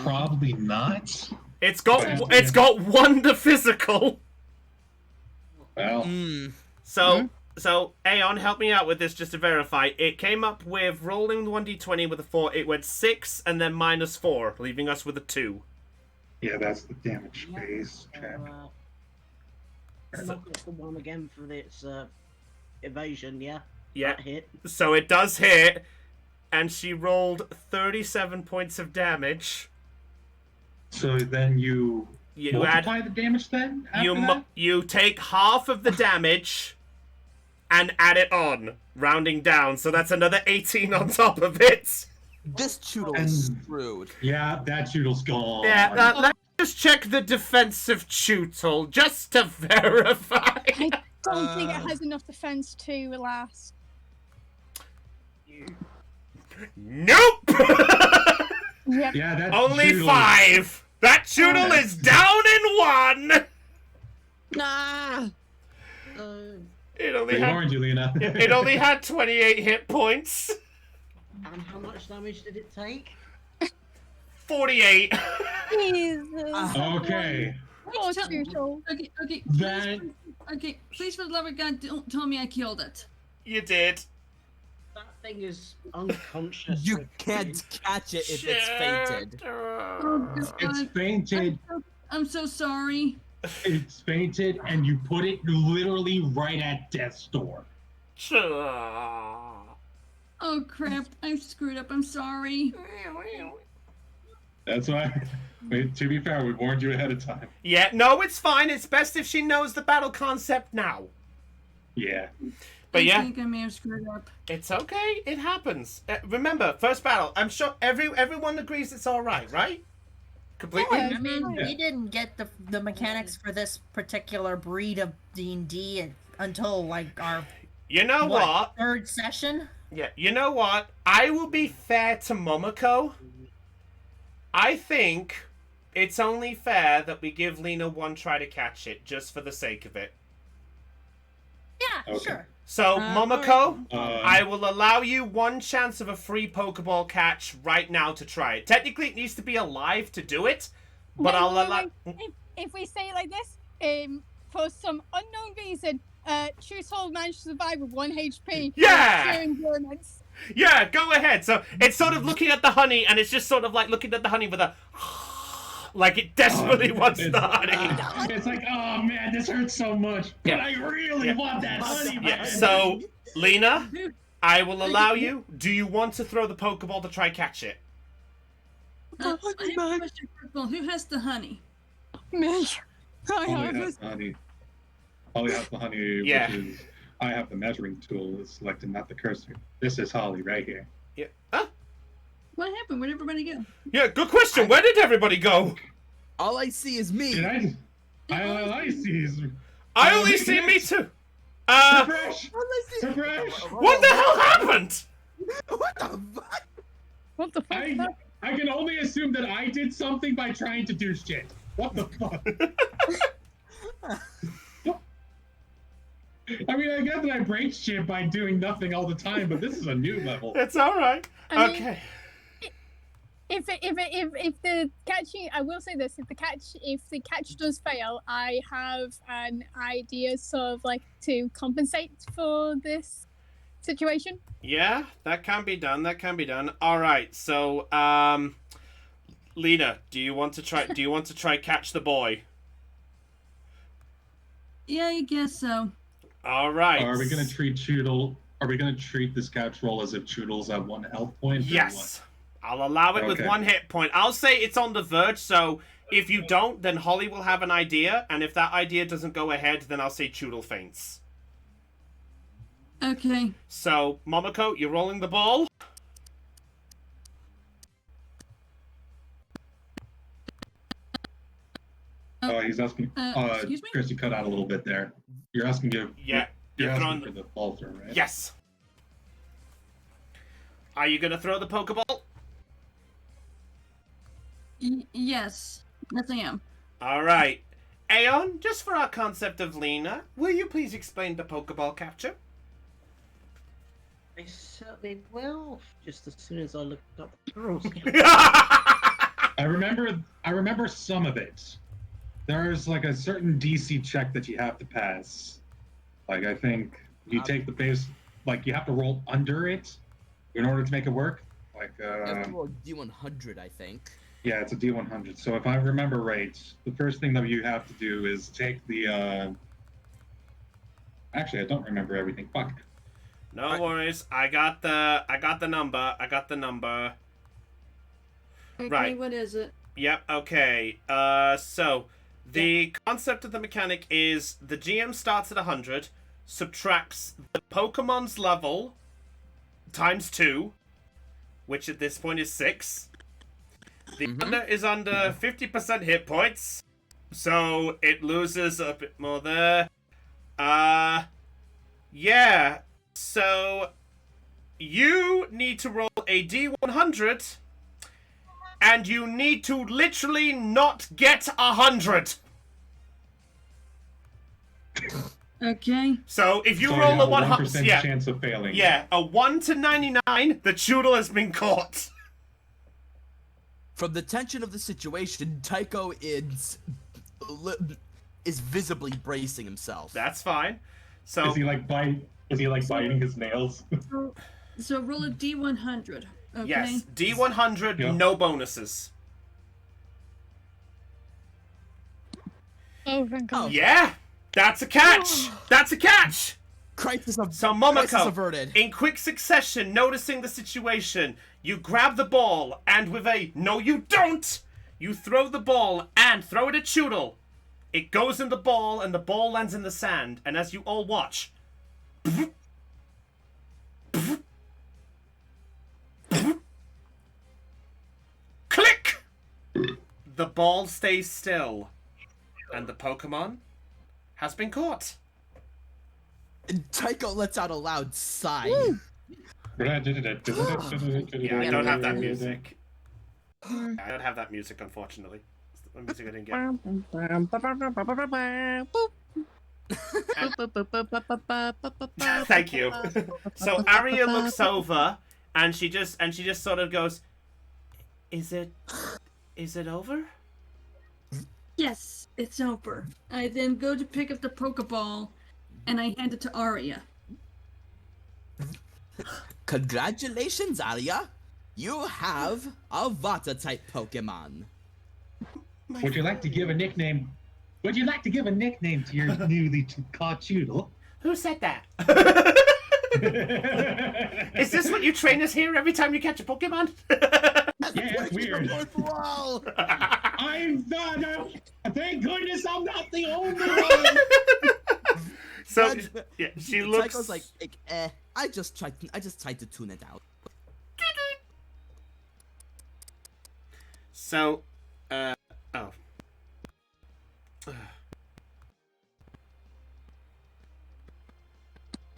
Probably not. It's got 1 to physical. Well. So Aeon, help me out with this just to verify. It came up with rolling 1d20 with a 4. It went 6 and then minus 4, leaving us with a 2. Yeah, that's the damage base. Look at the one again for its evasion, yeah? Yeah. That hit. So it does hit, and she rolled 37 points of damage. So then you multiply the damage then? You take half of the damage and add it on, rounding down. So that's another 18 on top of it. This Choodle is screwed. Yeah, that Choodle's gone. Yeah, let's just check the defense of Chootle, just to verify. I don't think it has enough defense to last. Nope! Yep. Yeah, that's Only Choodle. 5! That Choodle is down in 1! Nah. It only They had, warned you, Lena. it only had 28 hit points. And how much damage did it take? 48. Jesus. Okay. Oh, Choodle. Okay. That- Okay, please for the love of God, don't tell me I killed it. You did. That thing is unconscious. You can't catch it if it's fainted. Oh, It's God. fainted. I'm so sorry. It's fainted, and you put it literally right at death's door. Oh crap, I screwed up. I'm sorry. That's why. Wait, to be fair, we warned you ahead of time. Yeah, no, it's fine. It's best if she knows the battle concept now. Yeah. But I yeah, think I may have screwed up. it's okay. It happens. Remember, first battle. I'm sure everyone agrees it's all right, right? Completely. Yeah. I mean, we didn't get the mechanics for this particular breed of D&D until like our You know what? 3rd session. Yeah, you know what? I will be fair to Momoko. I think it's only fair that we give Lena 1 try to catch it, just for the sake of it. Yeah, Okay. sure. So, Momoko, right. I will allow you 1 chance of a free Pokeball catch right now to try it. Technically, it needs to be alive to do it, but Wait, I'll wait, allow... wait. If we say it like this, for some unknown reason, Choodle managed to survive with 1 HP. Yeah! Pure endurance. Yeah, go ahead. So, it's sort of looking at the honey, and it's just sort of like looking at the honey with a... like it desperately wants the honey. It's like, oh man, this hurts so much, but I really want that honey. Yeah, man. so, Lena, I will allow you. Do you want to throw the Pokeball to try catch it? I have a question first of all. Who has the honey? Me. I Holly have has the honey. Holly has the honey, Yeah. which is I have the measuring tool selected, not the cursor. This is Holly right here. Yeah. Huh? What happened? Where'd everybody go? Yeah, good question. Where did everybody go? All I see is me. Did I see is I only see me too. Fresh. All I see. Fresh. What the hell happened? What the fuck? What the fuck? is that? I can only assume that I did something by trying to do shit. What the fuck? I mean, I get that I break shit by doing nothing all the time, but this is a new level. It's all right. I mean- Okay. If the catching, I will say this: if the catch does fail, I have an idea, sort of like to compensate for this situation. Yeah, that can be done. That can be done. All right. So, Lena, do you want to try? Do you want to try catch the boy? Yeah, I guess so. All right. Are we gonna treat Choodle? Are we gonna treat this catch roll as if Choodle's at 1 health point? or Yes. I'll allow it with Okay. 1 hit point. I'll say it's on the verge, so if you don't, then Holly will have an idea, and if that idea doesn't go ahead, then I'll say Choodle faints. Okay. So, Momoko, you're rolling the ball. He's asking. Excuse me? Chris, you cut out a little bit there. You're asking if. Yeah, You're you're asking throwing. for the ball throw, right? Yes. Are you gonna throw the Pokeball? Yes. Yes, I am. All right. Aeon, just for our concept of Lena, will you please explain the Pokeball capture? I certainly will. Just as soon as I look up the rules. I remember some of it. There's like a certain DC check that you have to pass. Like I think you take the base, like you have to roll under it in order to make it work. Like You have to roll D100, I think. yeah, it's a D100. So if I remember right, the first thing that you have to do is take the. Actually, I don't remember everything. Fuck. No worries. I got the number. Okay, Right. what is it? Yep, okay. So the concept of the mechanic is the GM starts at 100, subtracts the Pokemon's level times 2, which at this point is 6. The under is under 50% hit points, so it loses a bit more there. Yeah. So you need to roll a D100, and you need to literally not get 100. Okay. So if you So roll you a have 100, 1% yeah, chance of failing. yeah, a 1 to 99, the Choodle has been caught. From the tension of the situation, Tycho is visibly bracing himself. That's fine. So Is he like biting his nails? So roll a D100. Okay. yes, D100, Yep. no bonuses. Oh, thank God. Yeah, that's a catch. That's a catch. Crisis So crisis Momoko, averted. in quick succession, noticing the situation, you grab the ball and with a no you don't, you throw the ball and throw it at Choodle. It goes in the ball and the ball lands in the sand, and as you all watch, click! The ball stays still, and the Pokemon has been caught. And Tycho lets out a loud sigh. Yeah, I don't have that music. I don't have that music, unfortunately. It's the music I didn't get. Thank you. So Arya looks over, and she just sort of goes, "Is it over?" Yes, it's over. I then go to pick up the Pokeball, and I hand it to Arya. Congratulations, Arya! You have a Vata-type Pokemon. Would you like to give a nickname? Would you like to give a nickname to your newly caught Choodle? Who said that? Is this what you trainers hear every time you catch a Pokemon? Yeah, it's weird. Wow. I'm not. Thank goodness I'm not the only one. So yeah, she looks. Tycho's like, I just tried to tune it out. So, oh.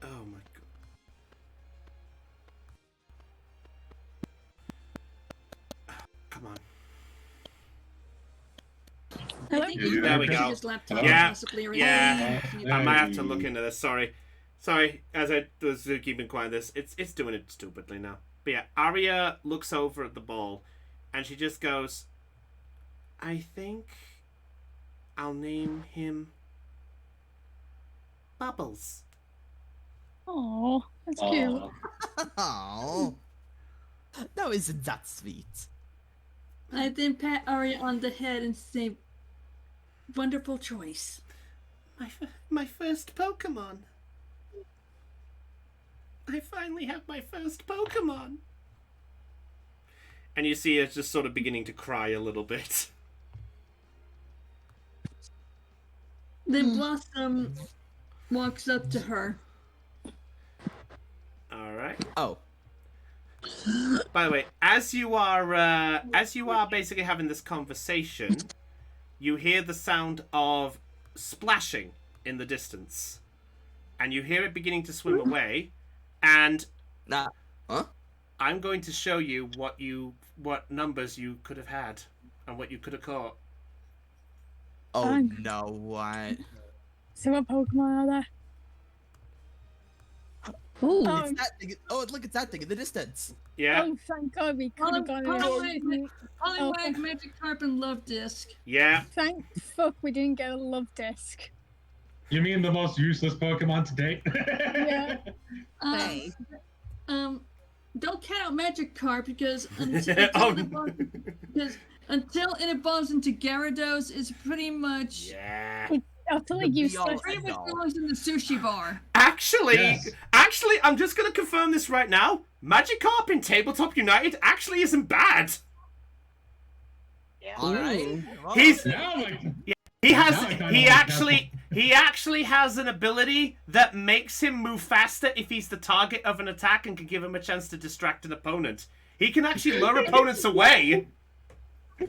Oh my god. Come on. I think You there we use go. his laptop Yeah, possibly, or yeah. something. I might have to look into this. Sorry, as I was keeping quiet, it's doing it stupidly now. But yeah, Arya looks over at the ball, and she just goes, "I think I'll name him Bubbles." Oh, that's cute. Oh, now isn't that sweet? I then pat Arya on the head and say, "Wonderful choice." My first Pokemon. I finally have my first Pokemon. And you see her just sort of beginning to cry a little bit. Then Blossom walks up to her. All right. Oh, By the way, as you are basically having this conversation, you hear the sound of splashing in the distance. And you hear it beginning to swim away. And Huh? I'm going to show you what numbers you could have had and what you could have caught. Oh no, what? So what Pokemon are there? Ooh. It's that thing. Oh, look, it's that thing in the distance. Yeah. Oh, thank God we could have gone Poliwag, Oh, Magikarp, and Love Disc. Yeah. thank fuck we didn't get a love disc. You mean the most useless Pokemon to date? Yeah. Thanks. Don't count out Magikarp because Oh, until it evolves into Gyarados, it's pretty much Yeah. Utterly The useless. be-all pretty much end-all. belongs in the sushi bar. Actually, Yes. I'm just going to confirm this right now. Magikarp in Tabletop United actually isn't bad. All right. Well, He's Now, like, he Now I has kinda he like actually has an ability that makes him move faster if he's the target of an attack and can give him a chance to distract an opponent. He can actually lure opponents away.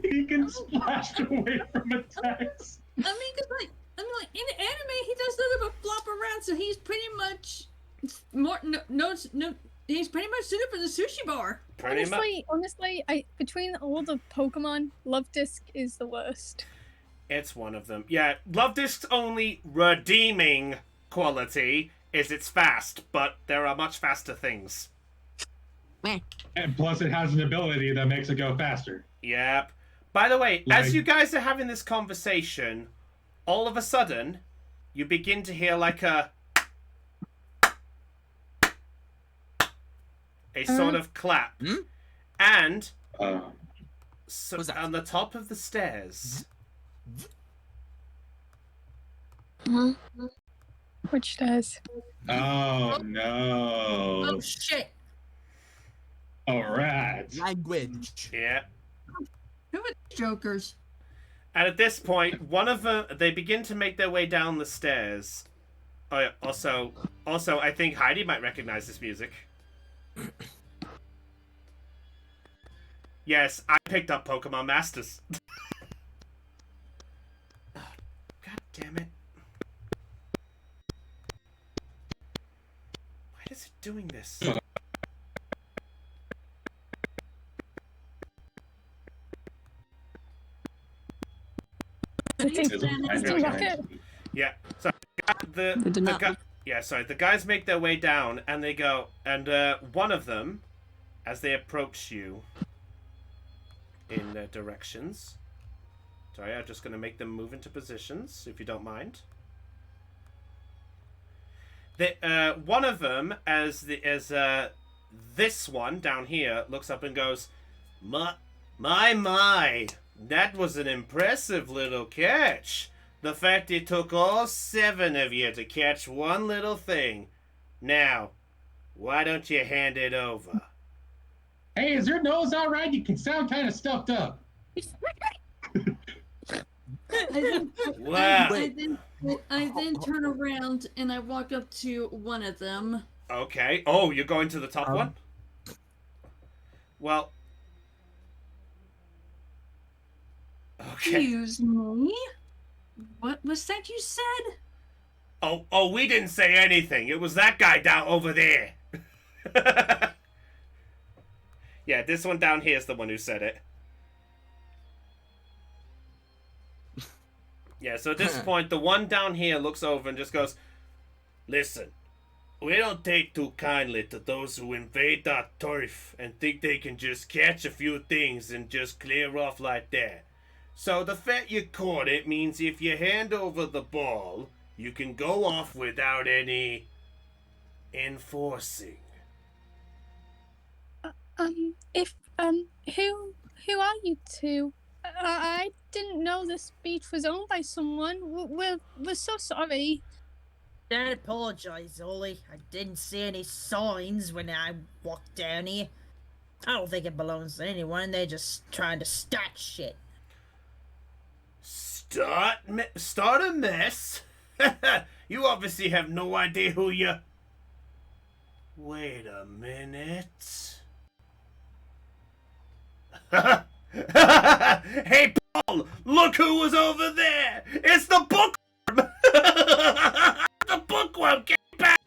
he can splash away from attacks. I mean, because like in anime, he does nothing but flop around, so he's pretty much more he's pretty much suited for the sushi bar. Pretty much. Honestly, between all the Pokemon, Love Disc is the worst. It's one of them. Yeah, Love Disc's only redeeming quality is it's fast, but there are much faster things. And plus, it has an ability that makes it go faster. Yep. By the way, as Like- you guys are having this conversation, all of a sudden, you begin to hear like a sort of clap. Hmm? And What's that? on the top of the stairs, Which stairs? Oh no! Oh shit! All right. Language. yeah. Who are these jokers? And at this point, one of them, they begin to make their way down the stairs. Oh, yeah. Also, I think Heidi might recognize this music. Yes, I picked up Pokemon Masters. Oh, God damn it. Why is it doing this? Rocket. Yeah, so They did not look- the guys make their way down and they go, and one of them, as they approach you in their directions. Sorry, I'm just going to make them move into positions, if you don't mind. One of them, as this one down here, looks up and goes, My, that was an impressive little catch. The fact it took all 7 of you to catch one little thing. Now, why don't you hand it over? Hey, is your nose all right? You can sound kind of stuffed up. Wow. I then turn around and I walk up to one of them. Okay. Oh, you're going to the top one? Well. Okay. Excuse me? What was that you said? Oh, we didn't say anything. It was that guy down over there. Yeah, this one down here is the one who said it. Yeah, so at this point, the one down here looks over and just goes, Listen, we don't take too kindly to those who invade our turf and think they can just catch a few things and just clear off like that. So the fact you caught it means if you hand over the ball, you can go off without any enforcing. Who are you two? I didn't know this beach was owned by someone. We're so sorry. Don't apologize, Ollie. I didn't see any signs when I walked down here. I don't think it belongs to anyone. They're just trying to start shit. Start a mess? You obviously have no idea who you... Wait a minute. Hey, Paul! Look who was over there! It's the bookworm! The bookworm came back!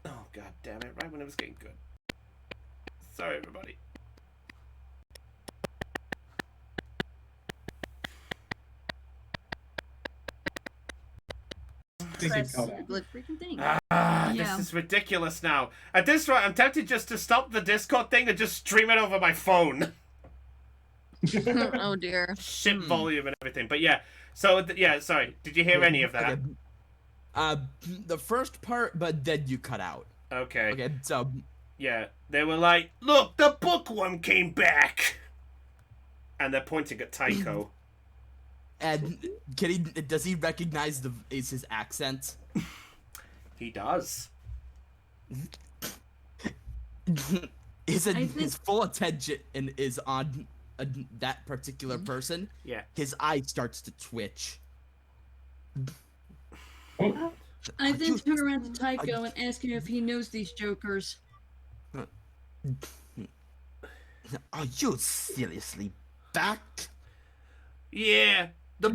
Oh, god damn it, right when it was getting good. Sorry, everybody. Press Good freaking thing. Ah, Yeah. this is ridiculous now. At this rate, I'm tempted just to stop the Discord thing and just stream it over my phone. Oh dear. Shit volume and everything. But yeah, so, yeah, sorry. Did you hear any of that? Okay. The first part, but then you cut out. Okay. Okay, so Yeah, they were like, look, the bookworm came back! And they're pointing at Tycho. and does he recognize his accent? He does. His full attention is on that particular person. Yeah. His eye starts to twitch. I then turn around to Tycho and ask him if he knows these jokers. Are you seriously back? Yeah, the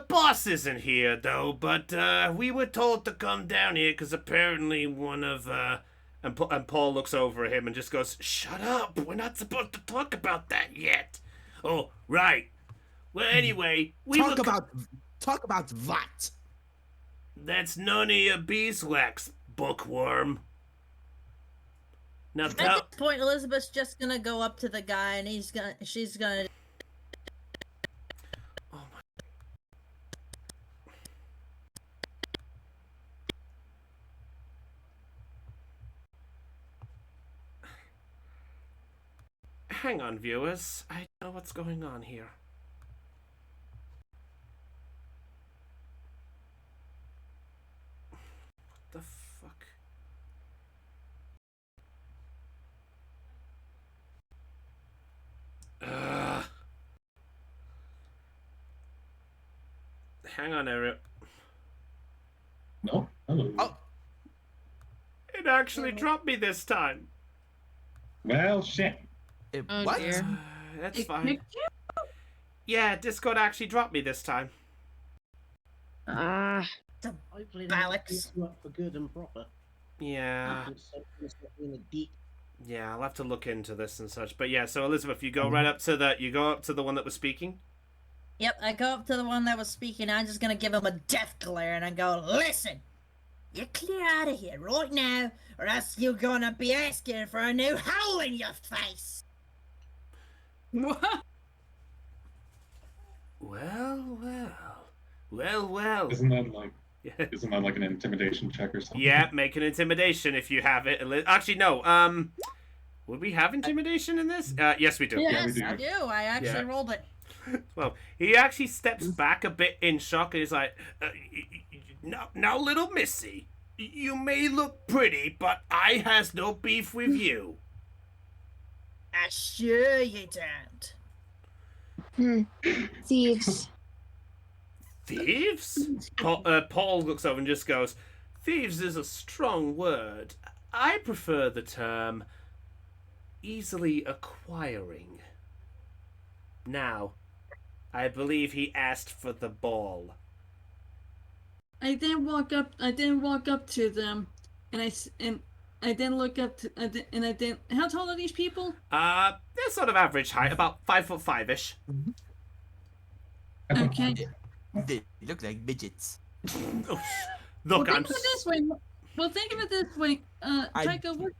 boss isn't here though, but we were told to come down here because apparently one of and Paul looks over at him and just goes, "Shut up! We're not supposed to talk about that yet." Oh, right. Well, anyway, talk about what? That's none of your beeswax, bookworm. Now At this point, Elizabeth's just gonna go up to the guy, and she's gonna. Oh my. Hang on, viewers. I don't know what's going on here. What the fuck? Hang on, Eric. No. Hello. Oh. It actually dropped me this time. Well, shit. Oh, What? dear. That's It fine. kicked you? Yeah, Discord actually dropped me this time. Ah. Hopefully, Alex. you up for good and proper. Yeah. In a deep. Yeah, I'll have to look into this and such. But yeah, so Elizabeth, you go right up to the one that was speaking. Yep, I go up to the one that was speaking. I'm just gonna give him a death glare, and I go, "Listen, you clear out of here right now, or else you're gonna be asking for a new hole in your face." What? Well. Isn't that like Yeah. isn't that like an intimidation check or something? Yeah, make an intimidation if you have it. Actually, no. Would we have intimidation in this? Yes, we do. Yes, we do. I do. I actually rolled it. Well, he actually steps back a bit in shock and is like, now, little missy, you may look pretty, but I has no beef with you." I sure you don't. Thieves. Thieves? Paul looks over and just goes, "Thieves is a strong word. I prefer the term easily acquiring. Now, I believe he asked for the ball." I then walk up to them, and I then look up to, how tall are these people? They're sort of average height, about 5'5"-ish. Okay. They look like midgets. Look, Well, I'm. think of it this way. Well, think of it this way. Tycho, what?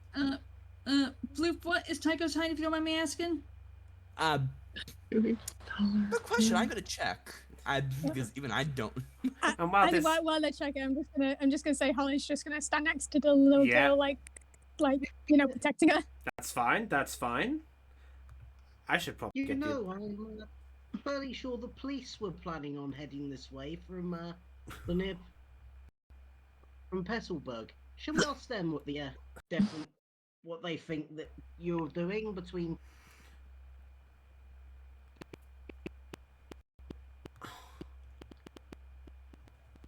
Bloop, what is Tycho's height? If you don't mind me asking. Good question. I'm gonna check. Because even I don't. And while And this, while I check it, I'm just gonna say Holly's just gonna stand next to the little Yeah. girl, like protecting her. that's fine. That's fine. I should probably You get know, I'm fairly sure the police were planning on heading this way from the near from Pesselberg. Shall we ask them what the what they think that you're doing between?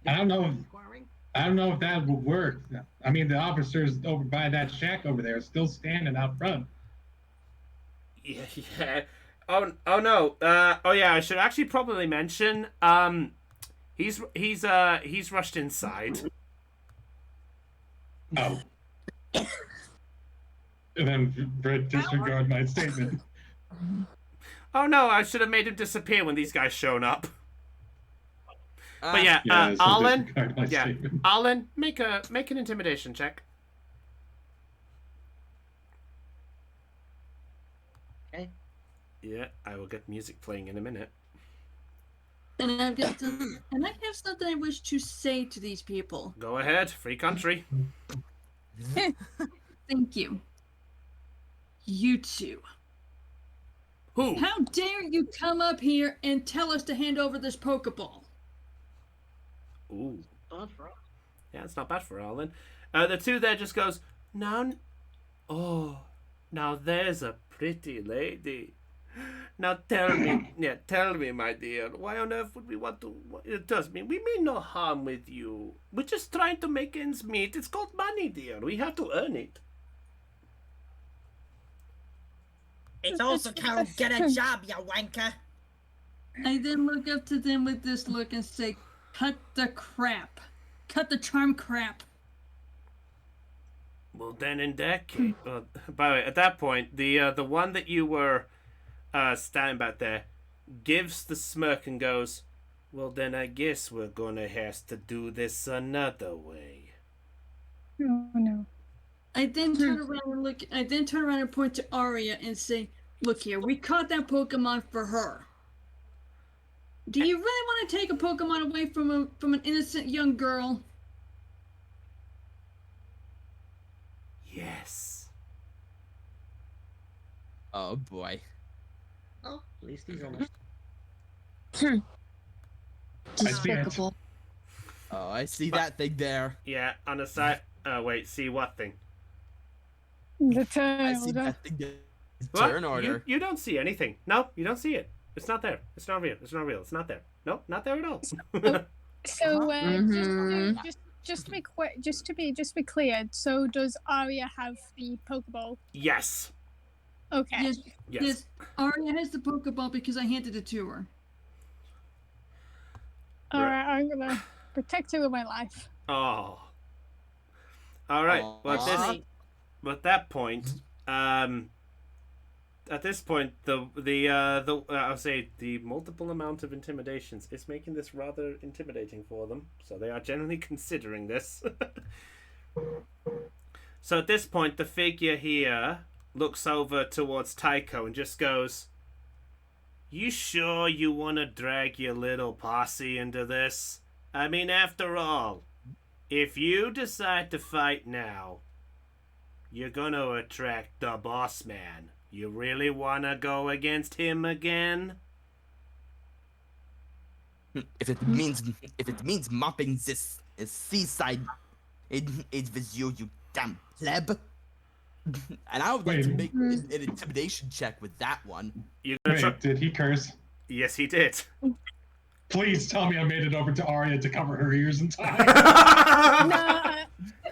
I don't know. Inquiring? I don't know if that would work. I mean, the officers over by that shack over there are still standing out front. Yeah. Oh no. Oh yeah. I should actually probably mention. He's rushed inside. Oh. And then Brett disregard my statement. Oh no! I should have made him disappear when these guys shown up. But yeah, Yeah, so Arlen. disregard my Yeah, statement. Arlen, make an intimidation check. Okay. Yeah, I will get music playing in a minute. And I've got some, and I have something I wish to say to these people. Go ahead, free country. Thank you. You two. Who? How dare you come up here and tell us to hand over this Pokeball? Ooh. Bad for us. Yeah, it's not bad for Arlen. The two there just goes, now, oh, now there's a pretty lady. Now tell me, my dear, why on earth would we want to? It does mean we mean no harm with you. We're just trying to make ends meet. It's called money, dear. We have to earn it. It's also called get a job, you wanker. I then look up to them with this look and say, cut the crap. Cut the charm crap. Well, then in that case, by the way, at that point, the one that you were standing back there gives the smirk and goes, well, then I guess we're gonna have to do this another way. Oh no. I then turn around and look. I then turn around and point to Arya and say, "Look here, we caught that Pokemon for her. Do you really want to take a Pokemon away from an innocent young girl?" Yes. Oh boy. Oh, at least he's honest. I see it. Oh, I see that thing there. Yeah, on the side. Wait, see what thing? The turn I see order. that thing there. What? Turn order. You don't see anything. No, you don't see it. It's not there. It's not real. It's not real. It's not there. No, not there at all. So just to be quick, just to be clear. So does Arya have the Pokeball? Yes. Okay. Yes, Yes. yes. Arya has the Pokeball because I handed it to her. All right. I'm gonna protect her with my life. Oh. All right. Well, Aw. at that point, at this point, I'll say the multiple amount of intimidations is making this rather intimidating for them. So they are generally considering this. So at this point, the figure here looks over towards Tycho and just goes, "You sure you want to drag your little posse into this? I mean, after all, if you decide to fight now, you're gonna attract the boss man. You really wanna go against him again?" If it means mopping this seaside with you damn pleb. And I would like to make an intimidation check with that one. You're gonna try- Wait, did he curse? Yes, he did. Please tell me I made it over to Arya to cover her ears in time.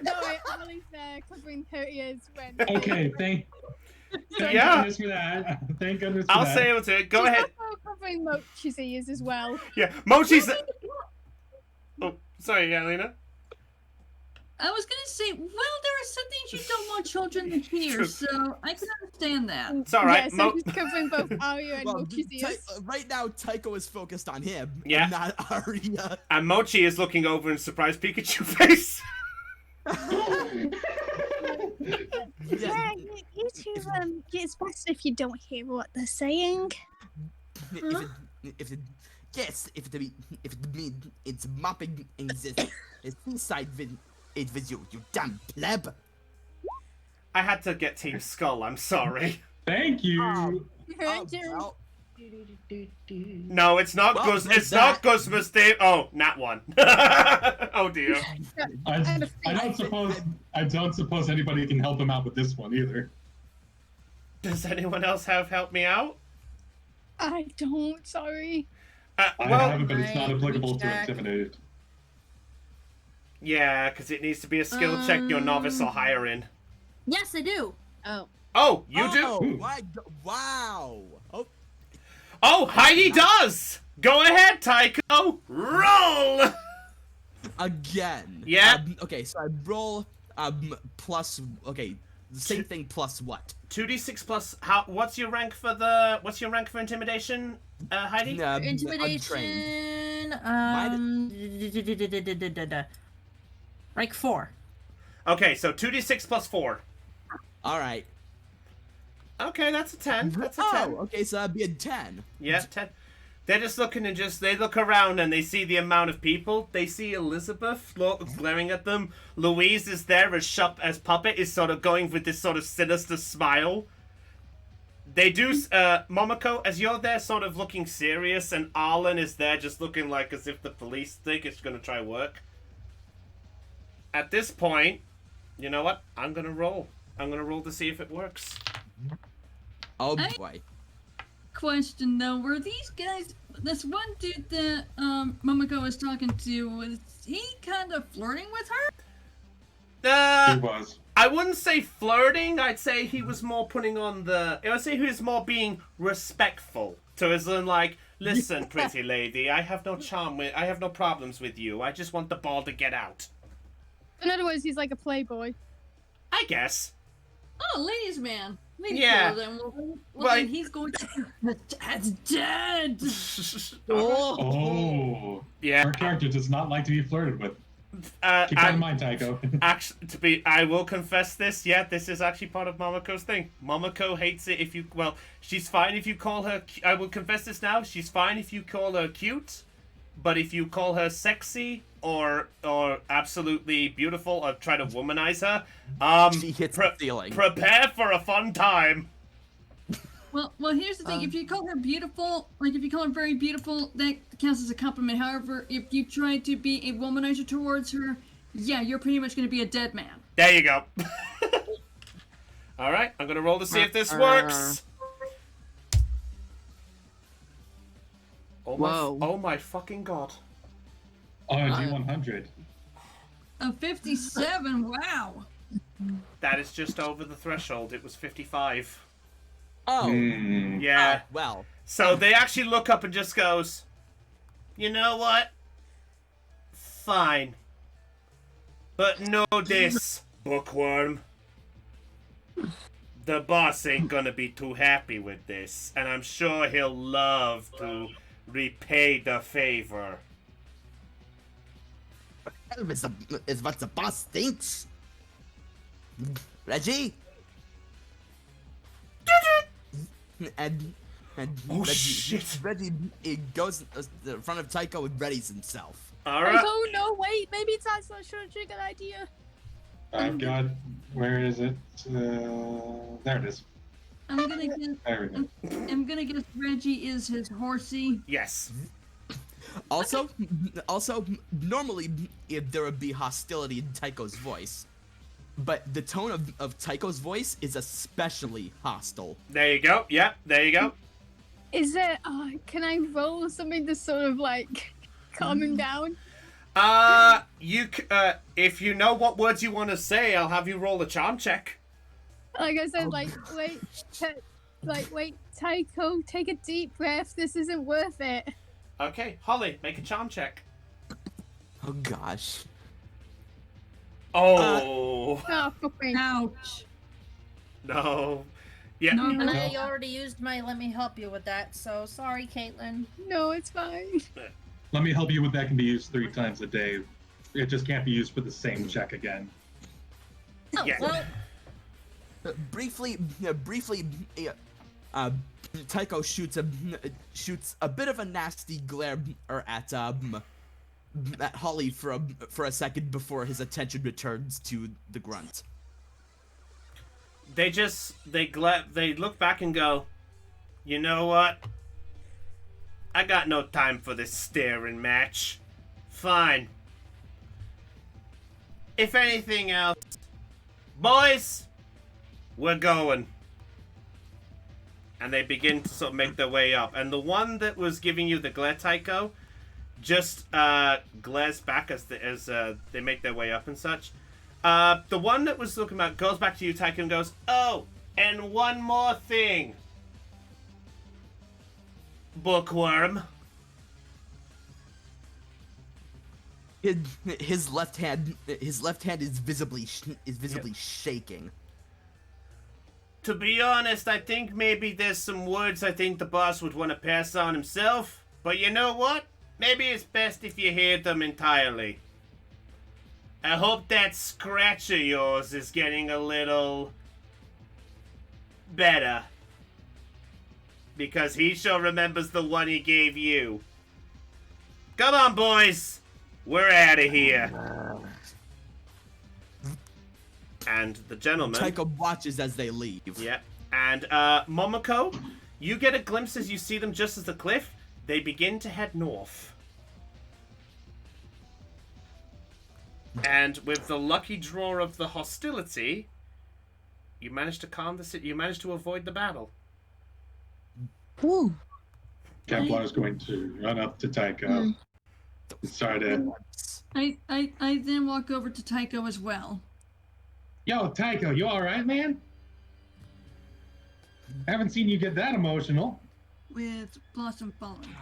No, Ollie's there covering her ears when. Okay, thank Yeah. goodness for that. Thank goodness for I'll that. say it to it. Go She's ahead. also covering Mochi's ears as well. Yeah, Mochi's. Oh, sorry, yeah, Lena. I was gonna say, well, there are some things you don't want children to hear, so I can understand that. It's all right. Yeah, so he's covering both Arya and Mochi's ears. Right now, Tycho is focused on him, Yeah. and not Arya. And Mochi is looking over in surprised Pikachu face. Yeah, you two, it's best if you don't hear what they're saying. If it means it's mopping in this seaside with you damn pleb. I had to get Team Skull. I'm sorry. Thank you. Well, No, it's not Well, Gus. there's It's not that. Guzma's Dave. Oh, not one. Oh dear. I don't suppose anybody can help him out with this one either. Does anyone else have help me out? I don't, sorry. I Well, haven't, but it's not Right, applicable we to check. intimidated. Yeah, because it needs to be a skill check your novice or higher in. Yes, I do. Oh. Oh, you do? Wow. Oh, Oh, Heidi does! Go ahead, Tycho! Roll! again. Yeah. Okay, so I roll plus. Okay, the same thing plus what? 2d6 plus what's your rank for intimidation, Heidi? Untrained. Intimidation. Rank 4. Okay, so 2d6 plus 4. All right. Okay, that's a 10. That's a 10. Oh, okay, so that'd be a 10. Yeah, 10. They're just looking and they look around and they see the amount of people. They see Elizabeth glaring at them. Louise is there as Puppet is sort of going with this sort of sinister smile. They do, Momoko, as you're there sort of looking serious, and Arlen is there just looking like as if the police think it's going to try work. At this point, you know what? I'm going to roll. I'm going to roll to see if it works. Oh boy. Question though, were these guys, this one dude that Momoko was talking to, was he kind of flirting with her? He was. I wouldn't say flirting. I'd say he was more putting on the. I would say he was more being respectful. So as in like, listen, pretty lady, I have no problems with you. I just want the ball to get out. In other words, he's like a playboy. I guess. Oh, ladies' man. Yeah. Then. Well, Well, then he's going to. That's dead. Oh. Yeah. Our character does not like to be flirted with. Keep that in mind, Tycho. Actually, I will confess this. Yeah, this is actually part of Momoko's thing. Momoko hates it if you. Well, she's fine if you call her. I will confess this now. She's fine if you call her cute, but if you call her sexy or absolutely beautiful or try to womanize her, she hits the ceiling. Prepare for a fun time. Well, here's the thing. If you call her beautiful, like if you call her very beautiful, that counts as a compliment. However, if you try to be a womanizer towards her, yeah, you're pretty much going to be a dead man. There you go. All right, I'm gonna roll to see if this works. Oh my fucking god. Oh, D100. A 57. Wow. That is just over the threshold. It was 55. Oh. Yeah. Well. So they actually look up and just goes, you know what? Fine. But know this, bookworm. The boss ain't gonna be too happy with this, and I'm sure he'll love to repay the favor. Is what the boss thinks. Reggie? And oh, Reggie, shit. Reggie goes in front of Tycho and readies himself. Alright. Oh no, wait, maybe that's not such a good idea. I've got. Where is it? There it is. I'm gonna guess. There we go. I'm gonna guess Reggie is his horsey. Yes. Also, normally there would be hostility in Tycho's voice, but the tone of Tycho's voice is especially hostile. There you go. Yep, there you go. Is it, can I roll something to sort of like calm him down? If you know what words you want to say, I'll have you roll a charm check. Like I said, wait, Tycho, take a deep breath. This isn't worth it. Okay, Holly, make a charm check. Oh gosh. Oh. Oh, fuck me. Ouch. No. Yeah. No, And no. I already used my let me help you with that, so sorry, Caitlin. No, it's fine. Let me help you with that. Can be used 3 times a day. It just can't be used for the same check again. Oh, Yeah. well, Briefly, Tycho shoots a bit of a nasty glare at Holly for a second before his attention returns to the grunt. They look back and go, you know what? I got no time for this staring match. Fine. If anything else, boys, we're going. And they begin to sort of make their way up. And the one that was giving you the glare, Tycho, just glares back as they make their way up and such. The one that was looking at goes back to you, Tycho, and goes, "Oh, and one more thing, bookworm." His left hand is visibly shaking. To be honest, I think maybe there's some words I think the boss would want to pass on himself. But you know what? Maybe it's best if you hear them entirely. I hope that scratch of yours is getting a little better. Because he sure remembers the one he gave you. Come on, boys! We're out of here. And the gentleman... Tycho watches as they leave. Yeah. And Momoko, you get a glimpse as you see them just as the cliff. They begin to head north. And with the lucky draw of the hostility, you manage to you manage to avoid the battle. Woo. Kemplar is going to run up to Tycho. Sorry to... I then walk over to Tycho as well. Yo, Tycho, you alright, man? Haven't seen you get that emotional. With Blossom following.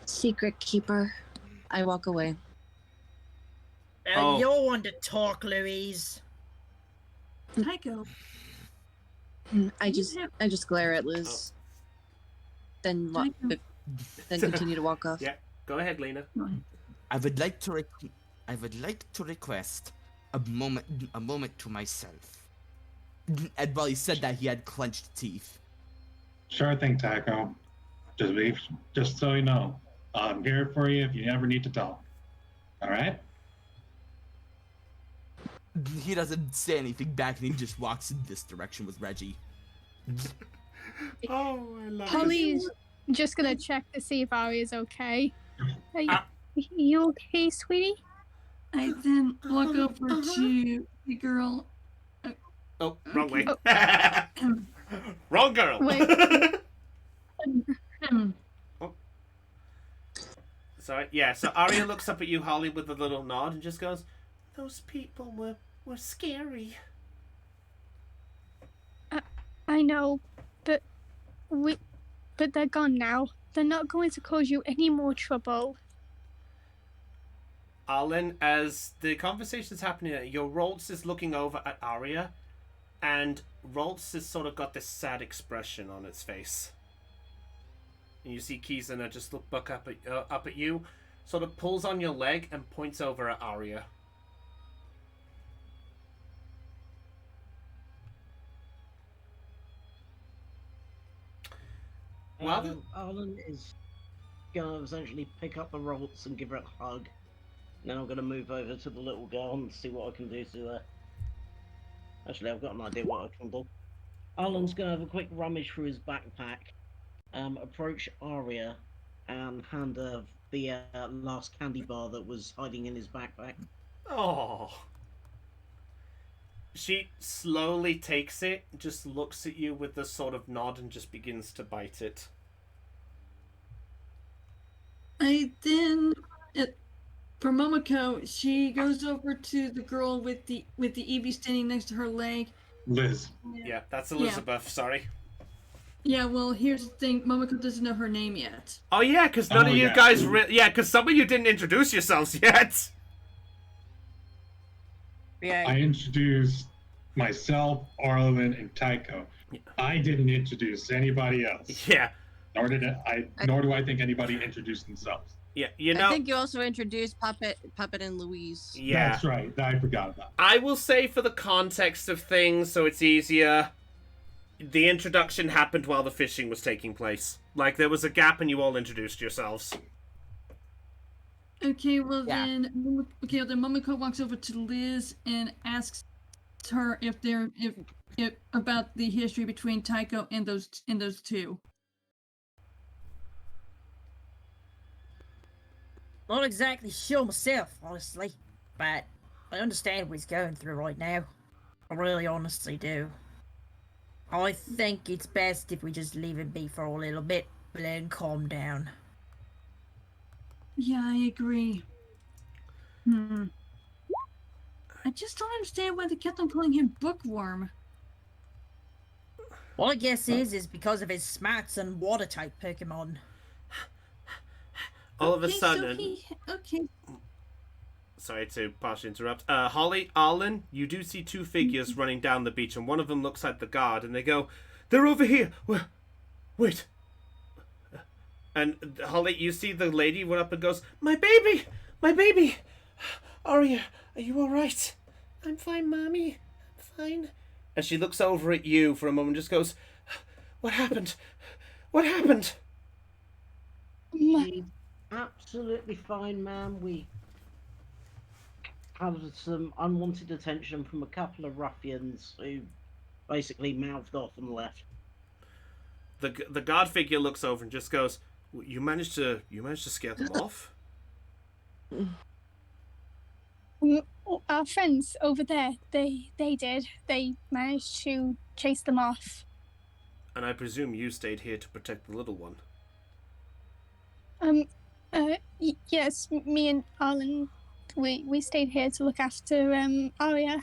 Secret keeper. I walk away. You're one to talk, Louise. Tycho. I just glare at Liz. Then continue to walk off. Yeah, go ahead, Lena. I would like to request a moment to myself. And while he said that, he had clenched teeth. Sure thing, Tycho. Just so you know, I'm here for you if you ever need to talk. All right? He doesn't say anything back, and he just walks in this direction with Reggie. Oh, I love Holly's just gonna check to see if Arya's okay. Are you okay, sweetie? I then walk over to the girl. Oh, wrong way. Wrong girl. Oh. Sorry. Yeah, so Arya looks up at you, Holly, with a little nod and just goes, "Those people were scary." I know, but they're gone now. They're not going to cause you any more trouble. Arlen, as the conversation's happening, your Roltz is looking over at Arya, and Roltz has sort of got this sad expression on its face. And you see Kizuna just look back up at you, sort of pulls on your leg and points over at Arya. Arlen is gonna essentially pick up the Roltz and give her a hug. Now I'm gonna move over to the little girl and see what I can do to her. Actually, I've got an idea what I can do. Arlen's gonna have a quick rummage through his backpack, approach Arya, and hand her the last candy bar that was hiding in his backpack. Oh. She slowly takes it, just looks at you with a sort of nod, and just begins to bite it. I then, for Momoko, she goes over to the girl with the Eevee standing next to her leg. Liz. Yeah, that's Elizabeth. Sorry. Yeah, well, here's the thing. Momoko doesn't know her name yet. Oh yeah, because none of you guys. Because some of you didn't introduce yourselves yet. Yeah. I introduced myself, Arlen, and Tycho. Yeah. I didn't introduce anybody else. Yeah. Nor do I think anybody introduced themselves. Yeah, you know. I think you also introduced Puppet, and Louise. Yeah. That's right. I forgot about that. I will say, for the context of things, so it's easier, the introduction happened while the fishing was taking place. Like, there was a gap and you all introduced yourselves. Okay, well then Momoko walks over to Liz and asks her if about the history between Tycho and those two. Not exactly sure myself, honestly, but I understand what he's going through right now. I really honestly do. I think it's best if we just leave it be for a little bit, but then calm down. Yeah, I agree. I just don't understand why they kept on calling him Bookworm. Well, I guess is because of his smarts and water type Pokemon. All of a Okay, sudden, okay. sorry to partially interrupt. Holly, Arlen, you do see two figures running down the beach, and one of them looks like the guard, and they go, "They're over here. Wait." And Holly, you see the lady run up and goes, "My baby, my baby, Arya, are you all right?" "I'm fine, mommy. I'm fine." And she looks over at you for a moment, and just goes, "What happened? What happened?" She's absolutely fine, ma'am. We had some unwanted attention from a couple of ruffians who basically mouthed off and left. The guard figure looks over and just goes, "You managed to scare them off?" Our friends over there, they did. They managed to chase them off. "And I presume you stayed here to protect the little one." Yes, me and Arlen, we stayed here to look after Arya.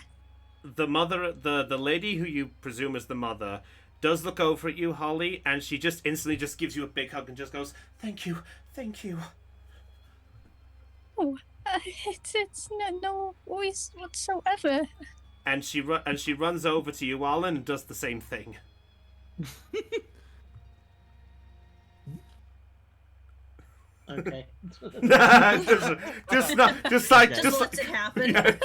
The mother, the lady who you presume is the mother, does look over at you, Holly, and she just instantly just gives you a big hug and just goes, "Thank you, thank you." Oh, it's no worries whatsoever. And she runs over to you, Arlen, and does the same thing. Okay. just Lets it happen. Yeah.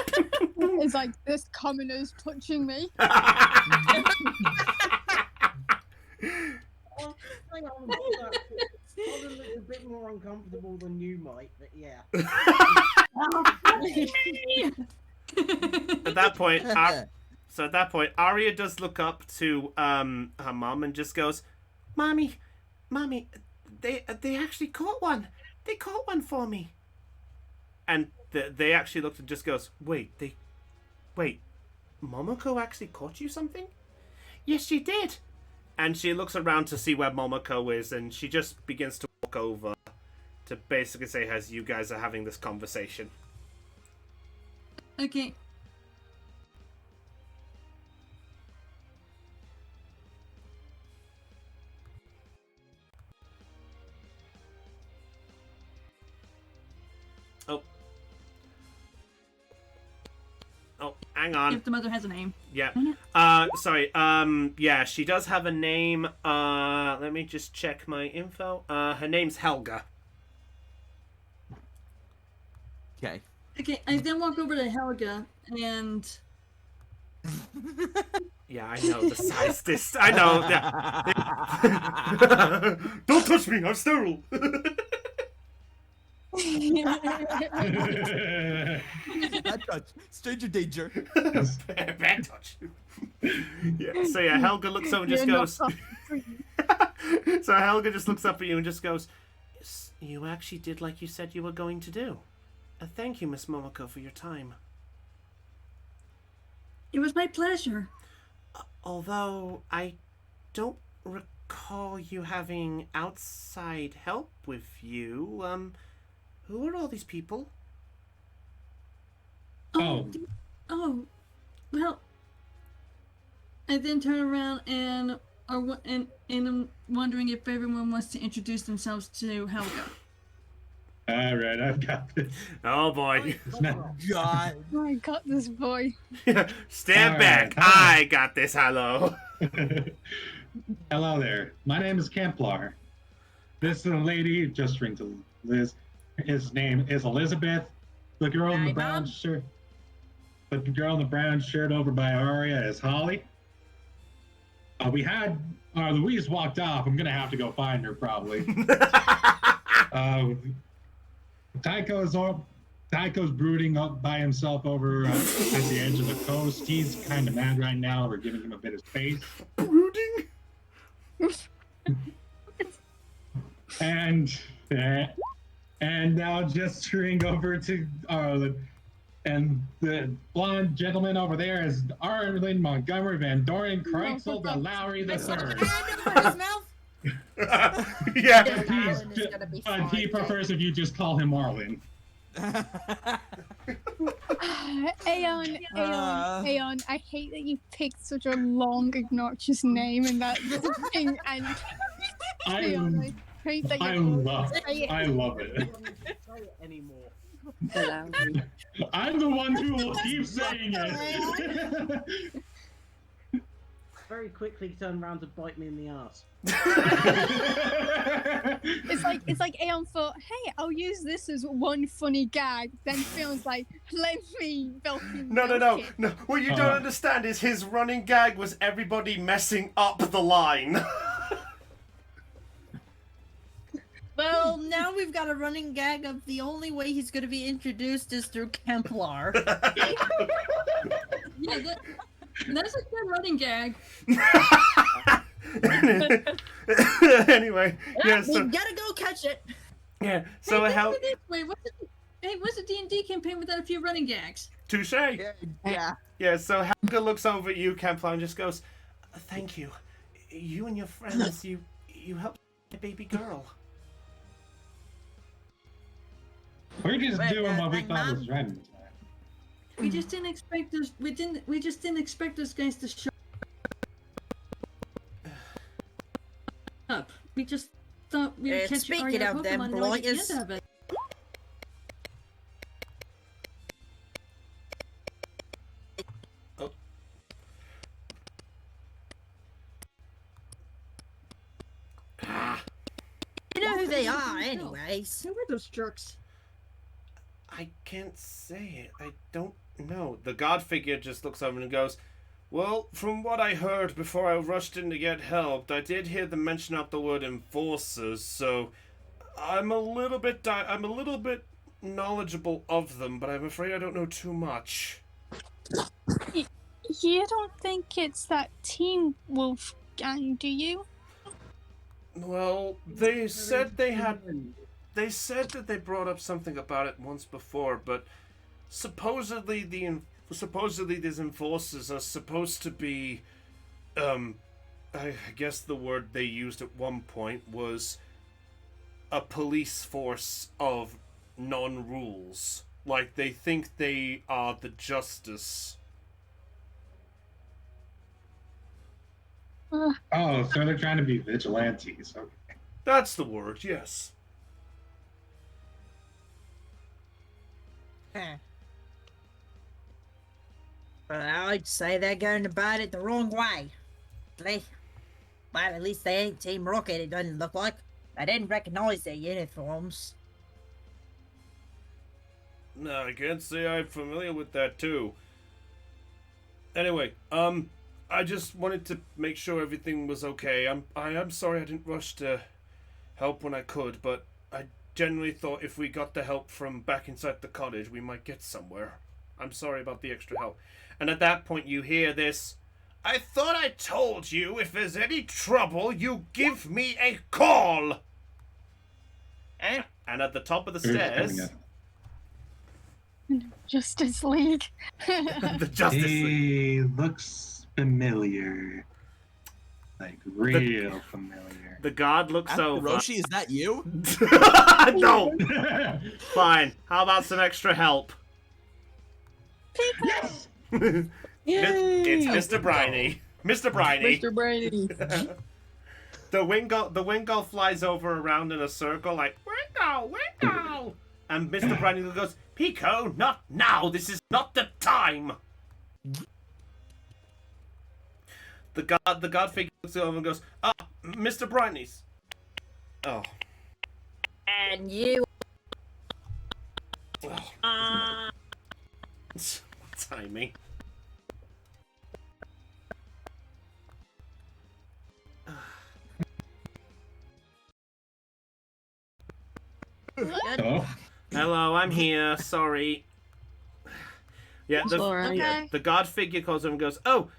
It's like this commoner's touching me. Hang on, Holden looks a bit more uncomfortable than you might, but yeah. At that point, Arya does look up to her mom and just goes, "Mommy, they actually caught one. They caught one for me." And they actually looked and just goes, "Wait, Momoko actually caught you something?" "Yes, she did." And she looks around to see where Momoko is, and she just begins to walk over to basically say, as you guys are having this conversation. Okay. Oh, hang on. If the mother has a name. Yeah. Sorry. Yeah, she does have a name. Let me just check my info. Her name's Helga. Okay. Okay, I then walk over to Helga and Yeah, I know the size. This I know. Yeah. Don't touch me. I'm sterile. Bad touch. Stranger danger. Bad touch. Yeah. So yeah, Helga looks over and just goes. So Helga just looks up at you and just goes, "Yes, you actually did like you said you were going to do. Thank you, Miss Momoko, for your time. it was my pleasure. Although I don't recall you having outside help with you. Who are all these people?" Oh. Oh, well. I then turn around and I'm wondering if everyone wants to introduce themselves to Helga. All right, I've got this. Oh boy. God. Oh, I got this boy. Stand All back. right. I got this. Hello. Hello there. My name is Kemplar. This is a lady, just ring to Liz. His name is Elizabeth. The girl in the Hi, brown Mom. shirt. The girl in the brown shirt over by Aria is Holly. We had Louise walked off. I'm gonna have to go find her probably. Tycho's brooding up by himself over at the edge of the coast. He's kind of mad right now. We're giving him a bit of space. Brooding. And now just turning over to Arlen. And the blonde gentleman over there is Arlen Montgomery Van Doren Kreitzel de Lowry I saw III. a hand over his mouth. Yeah. This Arlen is gonna be But he fine. prefers if you just call him Arlen. Aeon, I hate that you picked such a long, obnoxious name and that thing, and I hate that I you love say it. I love it. Say it anymore. I'm the one who will keep saying it. Very quickly turn around to bite me in the ass. It's like Aeon thought, hey, I'll use this as one funny gag. Then feels like, let me milk No. it. What you don't understand is his running gag was everybody messing up the line. Well, now we've got a running gag of the only way he's going to be introduced is through Kemplar. Yeah, that's a good running gag. Anyway, yeah. So We gotta go catch it. yeah. So Hey, how? wait, what's the D&D campaign without a few running gags? Touche. Yeah. Yeah. So Helga looks over at you, Campfire, and just goes, "Thank you. You and your friends, you helped my baby girl." We're just Wait, doing what we like, thought was Mom? right. We just didn't expect those. We just didn't expect those guys to show up. We just thought we would catch speaking our of them Pokemon and we'd get blighters- the end of it. You know who they are, anyways. Who were those jerks? I can't say it. I don't know. The god figure just looks over and goes, "Well, from what I heard before I rushed in to get help, I did hear them mention out the word enforcers, so I'm a little bit knowledgeable of them, but I'm afraid I don't know too much." You don't think it's that Teen Wolf gang, do you? Well, they said that they brought up something about it once before, but supposedly these enforcers are supposed to be, I guess the word they used at one point was a police force of non-rules. Like, they think they are the justice. Oh, so they're trying to be vigilantes. Okay. That's the word, yes. Huh. But I'd say they're going about it the wrong way. Well, at least they ain't Team Rocket, it doesn't look like. I didn't recognize their uniforms. No, I can't say I'm familiar with that too. Anyway, I just wanted to make sure everything was okay. I am sorry I didn't rush to help when I could, but I generally thought if we got the help from back inside the cottage, we might get somewhere. I'm sorry about the extra help. And at that point you hear this, "I thought I told you if there's any trouble, you give me a call!" And at the top of the Who's coming stairs, up? Justice League. the Justice League. He looks familiar. Like, real familiar. The guard looks over. Roshi, is that you? No! Fine. How about some extra help? Yes! It's Mr. Briny. Mr. Briny. Mr. Brady. The Wingull flies over around in a circle like, Wingull! And Mr. Briny goes, "Pico, not now! This is not the time!" The god figure looks over and goes, Mr. Briny's. Oh. And you. Oh. Timing. Hello? Hello, I'm here. Sorry. Yeah, Sorry. the god figure calls over and goes, "Oh,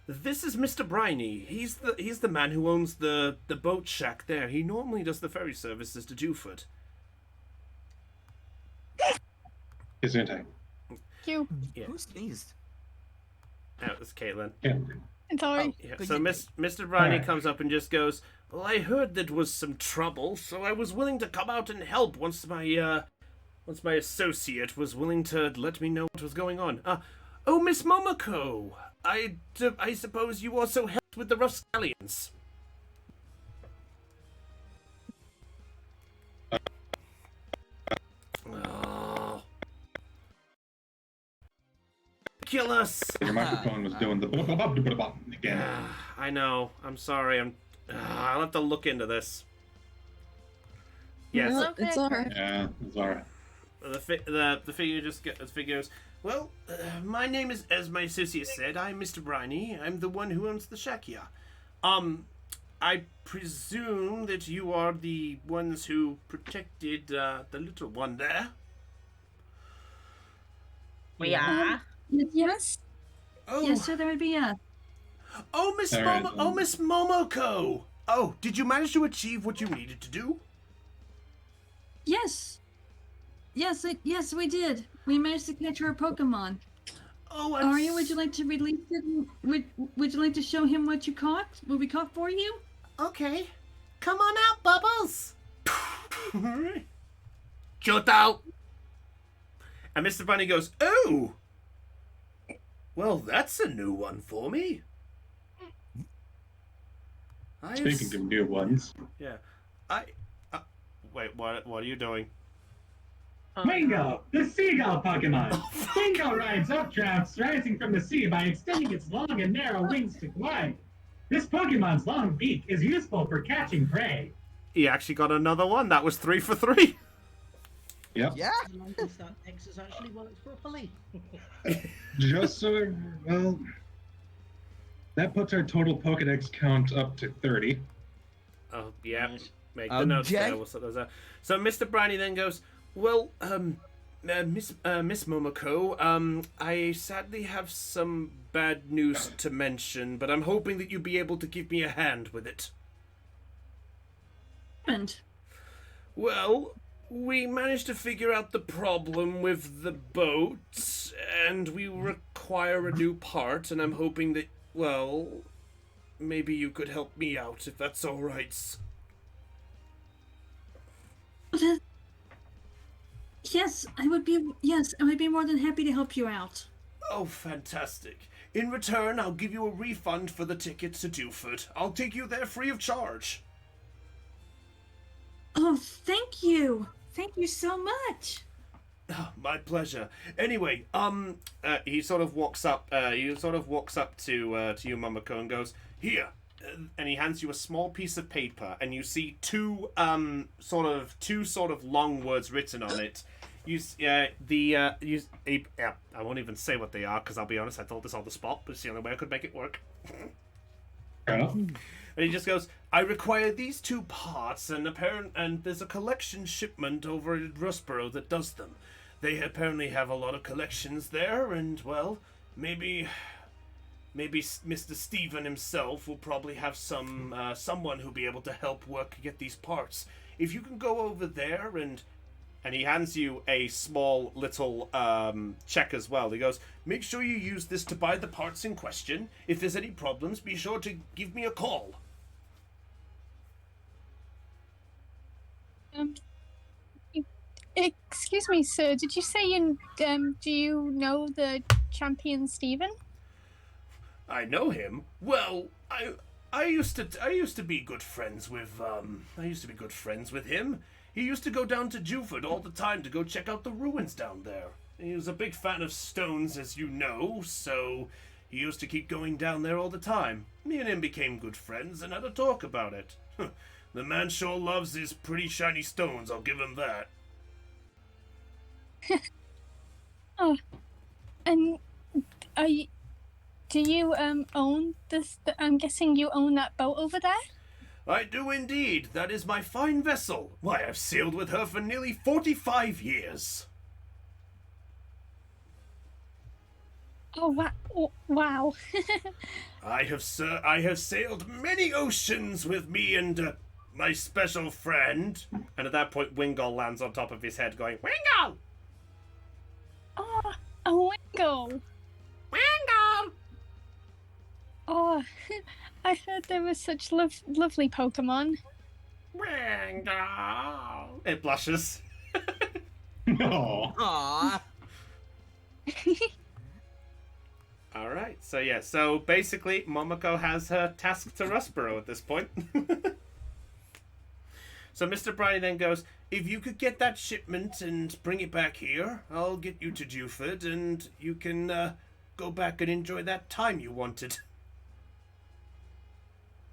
this is Mr. Briny. He's the man who owns the boat shack there. He normally does the ferry services to Dewford." Gesundheit. you. Yeah. Who sneezed? Oh, it's Caitlin. Yeah. I'm sorry. Yeah. Good So day. Mr. Briny Alright. comes up and just goes, "Well, I heard there was some trouble, so I was willing to come out and help once my associate was willing to let me know what was going on. Oh, Miss Momoko, I suppose you also helped with the Rascallions." Oh. Kill us! Your microphone was doing the again. I know. I'm sorry. I'll have to look into this. Yes. No, it's alright. Yeah, it's alright. The figures. Well, my name is, as my associate said, I'm Mr. Briny. I'm the one who owns the shack here. I presume that you are the ones who protected the little one there. We are. Yes. Oh, Yes, sir. There would be a. oh, Miss There is, Miss Momoko. Oh, did you manage to achieve what you needed to do? Yes. Yes, we did. We managed to catch our Pokemon. Oh, Arya, would you like to release it? Would you like to show him what you caught? What we caught for you? Okay. Come on out, Bubbles. Alright. Shut out. And Mr. Bunny goes, "Oh. Well, that's a new one for me." Speaking of new ones, Yeah. Wait, what are you doing? Wingo, the seagull Pokemon. Wingo rides updrafts rising from the sea by extending its long and narrow wings to glide. This Pokemon's long beak is useful for catching prey. He actually got another one. That was 3 for 3. yep. Yeah. I noticed that Nexus actually works properly. Just so, well, that puts our total Pokedex count up to 30. Oh, yeah. Nice. Make the notes Okay. there. So Mr. Briny then goes, "Well, Miss Momoko, I sadly have some bad news to mention, but I'm hoping that you'll be able to give me a hand with it." And Well, we managed to figure out the problem with the boat, and we require a new part, and I'm hoping that, well, maybe you could help me out, if that's alright. yes, I would be. Yes, I would be more than happy to help you out. Oh, fantastic. In return, I'll give you a refund for the ticket to Dewford. I'll take you there free of charge. Oh, thank you. Thank you so much. My pleasure. Anyway, he sort of walks up. To you, Momoko, and goes, "Here," and he hands you a small piece of paper, and you see two sort of long words written on it. I won't even say what they are because I'll be honest, I thought this on the spot, but it's the only way I could make it work. Fair enough. And he just goes, "I require these two parts, and there's a collection shipment over at Rustboro that does them. They apparently have a lot of collections there, and well, maybe Mr. Steven himself will probably have someone who'll be able to help get these parts. If you can go over there and he hands you a small little check as well. He goes, "Make sure you use this to buy the parts in question. If there's any problems, be sure to give me a call." Excuse me, sir. Did you say do you know the champion Stephen? I know him. Well, I used to be good friends with him. He used to go down to Dewford all the time to go check out the ruins down there. He was a big fan of stones, as you know, so he used to keep going down there all the time. Me and him became good friends and had a talk about it. The man sure loves his pretty shiny stones, I'll give him that. Oh, and do you own this? I'm guessing you own that boat over there. I do indeed. That is my fine vessel. Why, I've sailed with her for nearly 45 years. Oh wow! I have sailed many oceans with me and my special friend. And at that point, Wingull lands on top of his head, going, "Wingull!" A Wingull. Wingull! Oh, I heard there were such lovely Pokemon. Wingull! It blushes. No. Aww. Alright, so basically, Momoko has her task to Rustboro at this point. So Mr. Briny then goes, if you could get that shipment and bring it back here, I'll get you to Dewford and you can go back and enjoy that time you wanted.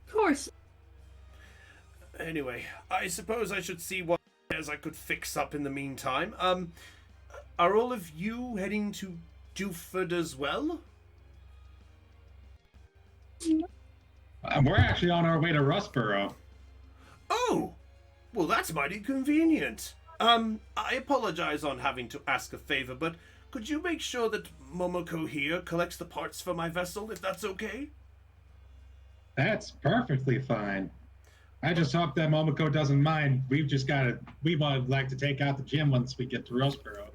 Of course. Anyway, I suppose I should see what as I could fix up in the meantime. Are all of you heading to Dewford as well? We're actually on our way to Rustboro. Oh! Well, that's mighty convenient. I apologize on having to ask a favor, but could you make sure that Momoko here collects the parts for my vessel, if that's okay? That's perfectly fine. I just hope that Momoko doesn't mind. We would like to take out the gym once we get to Rustboro.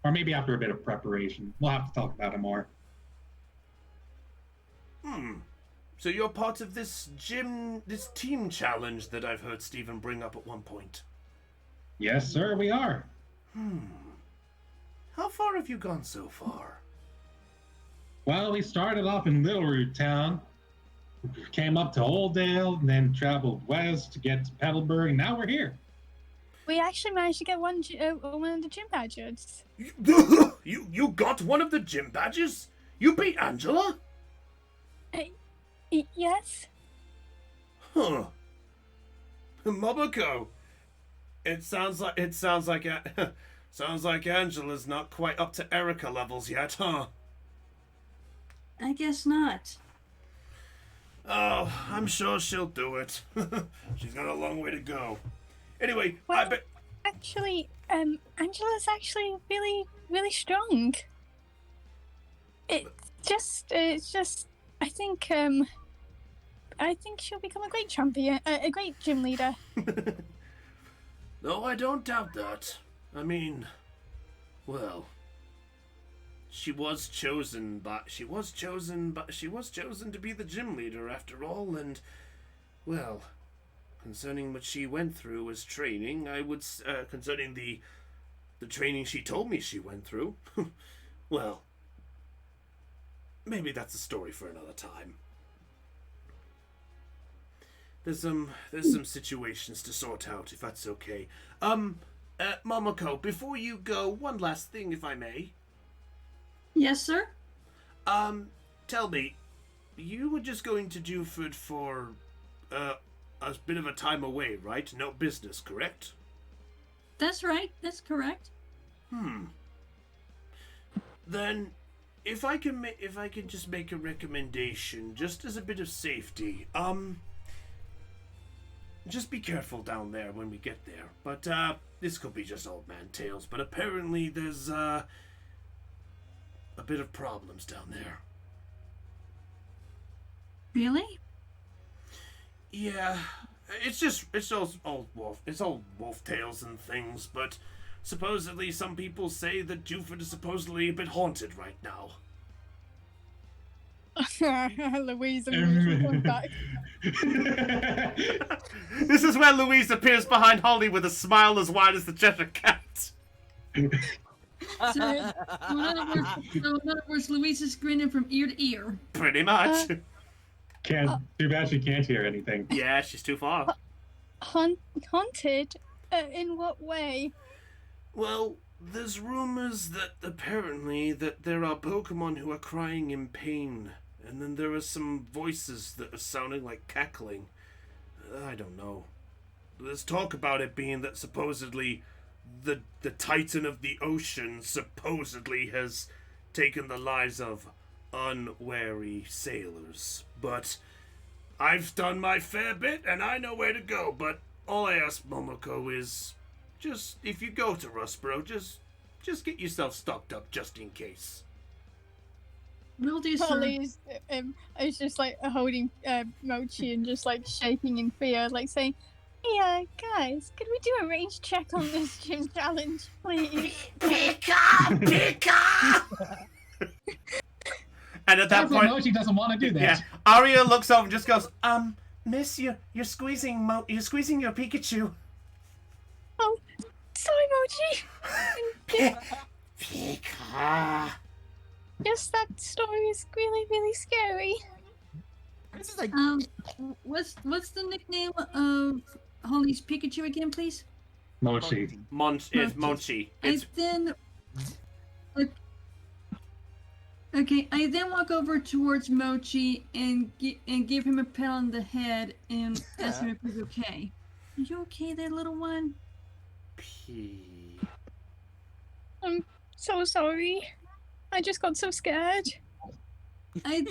Or maybe after a bit of preparation. We'll have to talk about it more. So you're part of this team challenge that I've heard Stephen bring up at one point? Yes, sir, we are. How far have you gone so far? Well, we started off in Little Root Town, came up to Oldale, and then traveled west to get to Petalburg, and now we're here. We actually managed to get one of the gym badges. You got one of the gym badges? You beat Angela? Yes. Huh. Momoko. It sounds like Angela's not quite up to Erica levels yet, huh? I guess not. Oh, I'm sure she'll do it. She's got a long way to go. Anyway, Well, I bet. Actually, Angela's actually really, really strong. It's just, I think she'll become a great champion, a great gym leader. No, I don't doubt that. I mean, well, she was chosen to be the gym leader after all, and well, concerning what she went through as training, concerning the training she told me she went through, well, maybe that's a story for another time. There's some situations to sort out, if that's okay. Momoko, before you go, one last thing, if I may. Yes, sir? Tell me, you were just going to Dewford for, a bit of a time away, right? No business, correct? That's right. That's correct. Then, if I can just make a recommendation, just as a bit of safety, just be careful down there when we get there. But, this could be just old man tales, but apparently there's, a bit of problems down there. Really? Yeah, it's old wolf tales and things, but supposedly some people say that Dewford is supposedly a bit haunted right now. Louise, I'm back. This is where Louise appears behind Holly with a smile as wide as the Cheshire Cat. So, in other words, Louise is grinning from ear to ear. Pretty much. Too bad she can't hear anything. Yeah, she's too far. Haunted? In what way? Well, there's rumors that apparently that there are Pokemon who are crying in pain, and then there are some voices that are sounding like cackling. I don't know. There's talk about it being that supposedly the Titan of the ocean supposedly has taken the lives of unwary sailors. But I've done my fair bit and I know where to go, but all I ask Momoko is just, if you go to Rustboro, just get yourself stocked up just in case. Will do, sir. Holly is just like holding Mochi and just like shaking in fear, like saying, "Hey, guys, could we do a range check on this gym challenge, please?" Pika! Pika! And at that That's why point, Mochi doesn't want to do that. yeah, Aria looks over and just goes, Miss, you're squeezing your Pikachu. Oh, sorry, Mochi. Pika. Yes, that story is really, really scary. This is like What's the nickname of Holly's Pikachu again, please? Mochi. Monchi. It's I then walk over towards Mochi and give him a pat on the head and ask him if he's okay. Are you okay there, little one? P. I'm so sorry. I just got so scared. I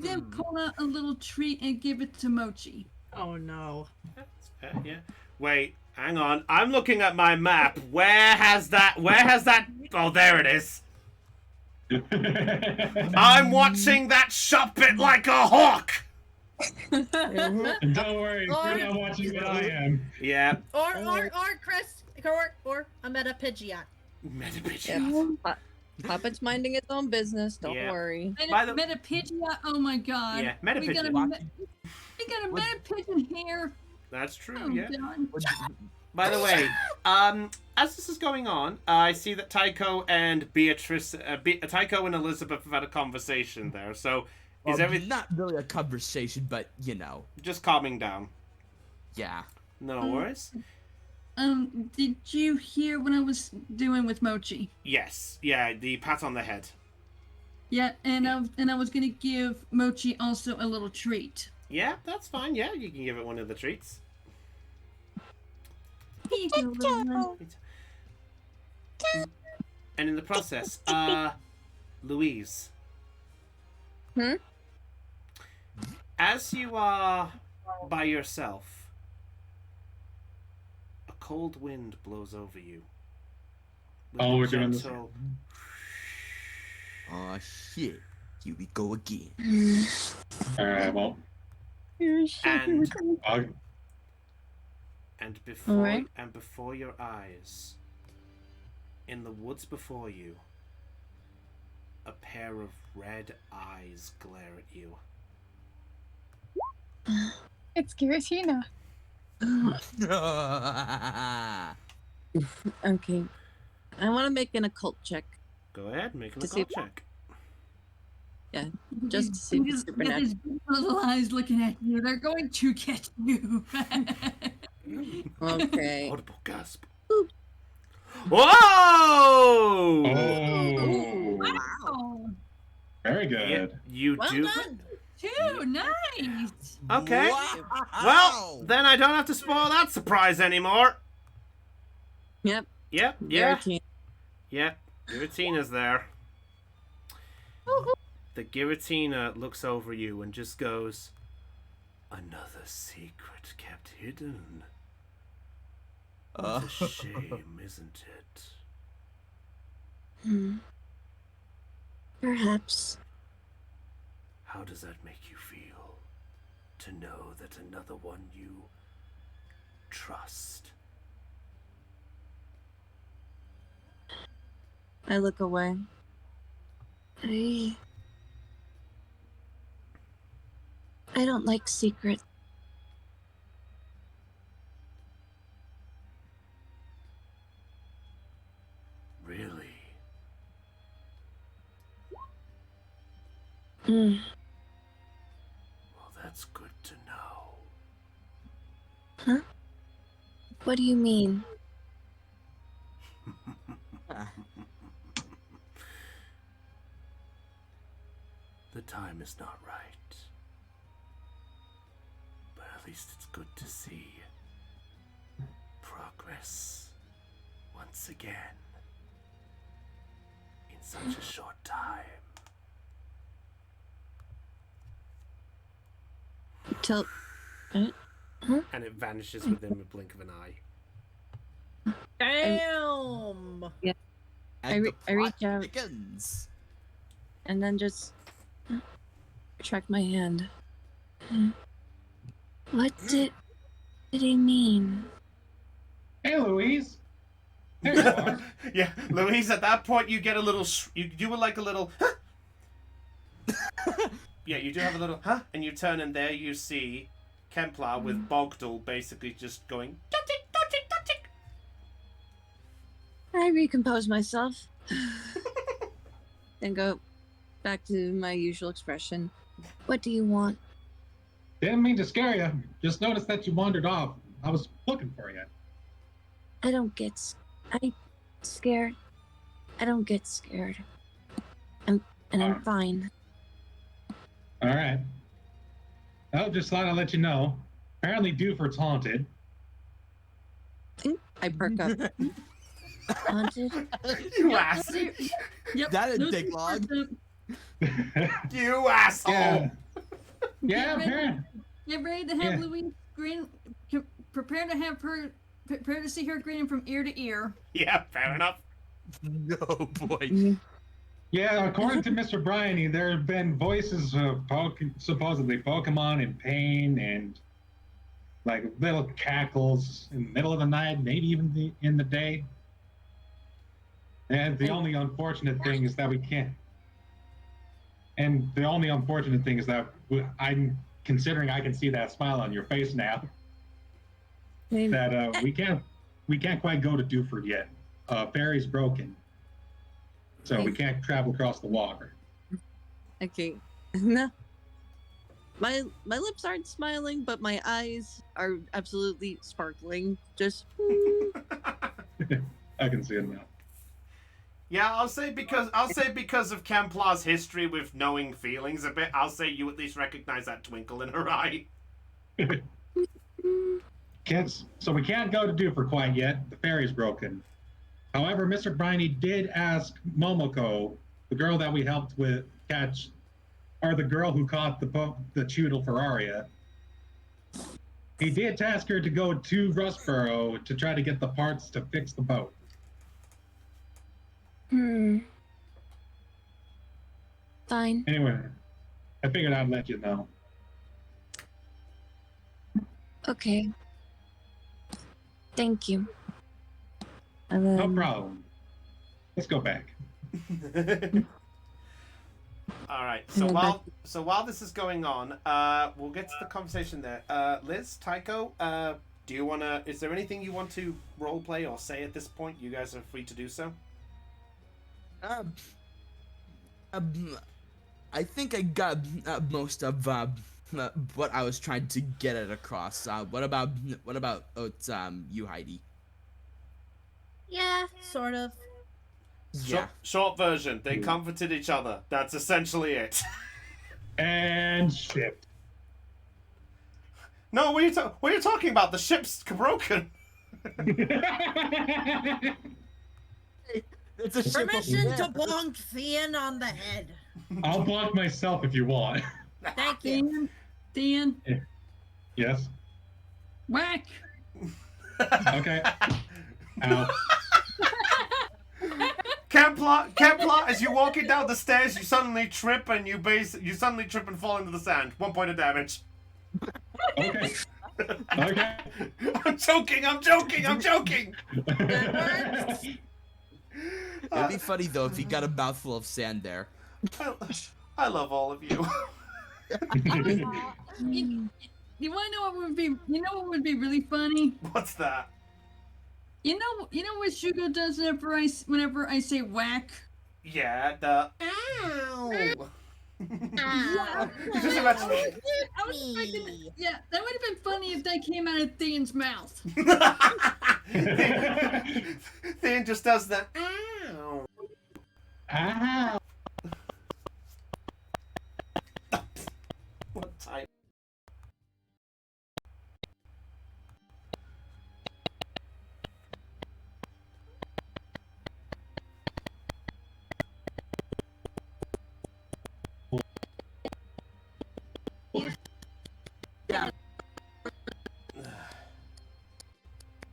then pull out a little treat and give it to Mochi. Oh no. Yeah. Wait, hang on. I'm looking at my map. Where has that? Oh, there it is. I'm watching that shop it like a hawk. And don't worry, you're not watching what I am. Yeah. Or Chris, or a Metapidgeot. Metapidgeot. Yeah. Puppet's minding its own business. Don't Yeah. worry. Metapidgeot. Oh my god. Yeah, Metapidgeot. We got a Metapidgeot here. That's true. Oh Yeah. god. By the way, as this is going on, I see that Tycho and Tycho and Elizabeth have had a conversation there. So, is everything not really a conversation, but you know, just calming down? Yeah. No worries. Did you hear what I was doing with Mochi? Yes. Yeah. The pat on the head. Yeah, and I was gonna give Mochi also a little treat. Yeah, that's fine. Yeah, you can give it one of the treats. Here you go, little one. And in the process, Louise. As you are by yourself, a cold wind blows over you. Oh, we're doing this. Oh shit! Here we go again. Alright, well. And before Alright. and before your eyes, in the woods before you, a pair of red eyes glare at you. It's Giratina. Okay. I want to make an occult check. Go ahead, make an To see occult check. Yeah, just to see if it's Look at supernatural. his big little eyes looking at you. They're going to get you. Okay. Audible gasp. Ooh. Whoa! Oh. Wow. Very Yeah, good. you Well do. done. Too nice. Okay. Wow. Well, then I don't have to spoil that surprise anymore. Yep. Yep. Yeah. Guaranteed. Yep. Giratina's there. The Giratina looks over you and just goes, "Another secret kept hidden. What a shame, isn't it?" Perhaps. How does that make you feel? To know that another one you trust. I look away. I don't like secrets. Really? Hmm. Well, that's good to know. Huh? What do you mean? The time is not right. But at least it's good to see progress once again in such a short time. Till. And it vanishes within the blink of an eye. Damn. I And the reach plot out. begins. And then just retract my hand. What did he mean? Hey, Louise. There you are. Yeah, Louise. At that point, you get a little. You do like a little. Huh? Yeah, you do have a little. Huh? And you turn, and there you see Kemplar with Bogdal basically just going. Dotty, dotty, dotty. I recompose myself. Then go back to my usual expression. What do you want? Didn't mean to scare you. Just noticed that you wandered off. I was looking for you. I scared. I don't get scared. I'm fine. All right. Oh, just thought I'd let you know. Apparently, Dewford's haunted. I perk up. Haunted? You ass. Yep. That a those dick two log? perked up. You asshole. Yeah. Yeah, Get ready- apparently. Get ready to have Yeah. Louise grin. Prepare to have her. Prepare to see her grinning from ear to ear. Yeah, fair enough. No boy. Yeah, according to Mr. Bryony, there have been voices of supposedly Pokemon in pain and like little cackles in the middle of the night, maybe even in the day. And the only unfortunate thing is that we can't. And the only unfortunate thing is that I'm considering I can see that smile on your face now. That we can't quite go to Dewford yet. Ferry's broken, so we can't travel across the water. Okay. No. My lips aren't smiling, but my eyes are absolutely sparkling. Just I can see it now. Yeah, I'll say because of Kemplar's history with knowing feelings a bit, I'll say you at least recognize that twinkle in her eye. Kids, so we can't go to Dewford quite yet. The ferry's broken. However, Mr. Briney did ask Momoko, the girl that we helped with catch, or the girl who caught the Choodle for Aria. He did task her to go to Rustboro to try to get the parts to fix the boat. fine. Anyway, I figured I'd let you know. Okay. Thank you. No problem. Let's go back. All right. So while this is going on, we'll get to the conversation there. Liz, Tycho, do you wanna? Is there anything you want to role play or say at this point? You guys are free to do so. I think I got most of what I was trying to get it across. What about you, Heidi? Yeah, sort of. Yeah. Short version. They comforted each other. That's essentially it. And shipped. No, what are you talking about? The ship's broken. It's a ship Permission of- to bonk Thean on the head. I'll block myself if you want. Thank you. Thean, Yes. whack. Okay. Ow. Kemplar, as you're walking down the stairs, you suddenly trip and suddenly trip and fall into the sand. 1 point of damage. Okay. Okay. I'm joking. It'd be funny though if you got a mouthful of sand there. I love all of you. You want to know what would be? You know what would be really funny? What's that? You know what Shugo does whenever I say whack. Yeah, the ow. Ow. Just imagine. I was expecting, yeah, that would have been funny if that came out of Thean's mouth. Thean just does the ow. Ow. What type?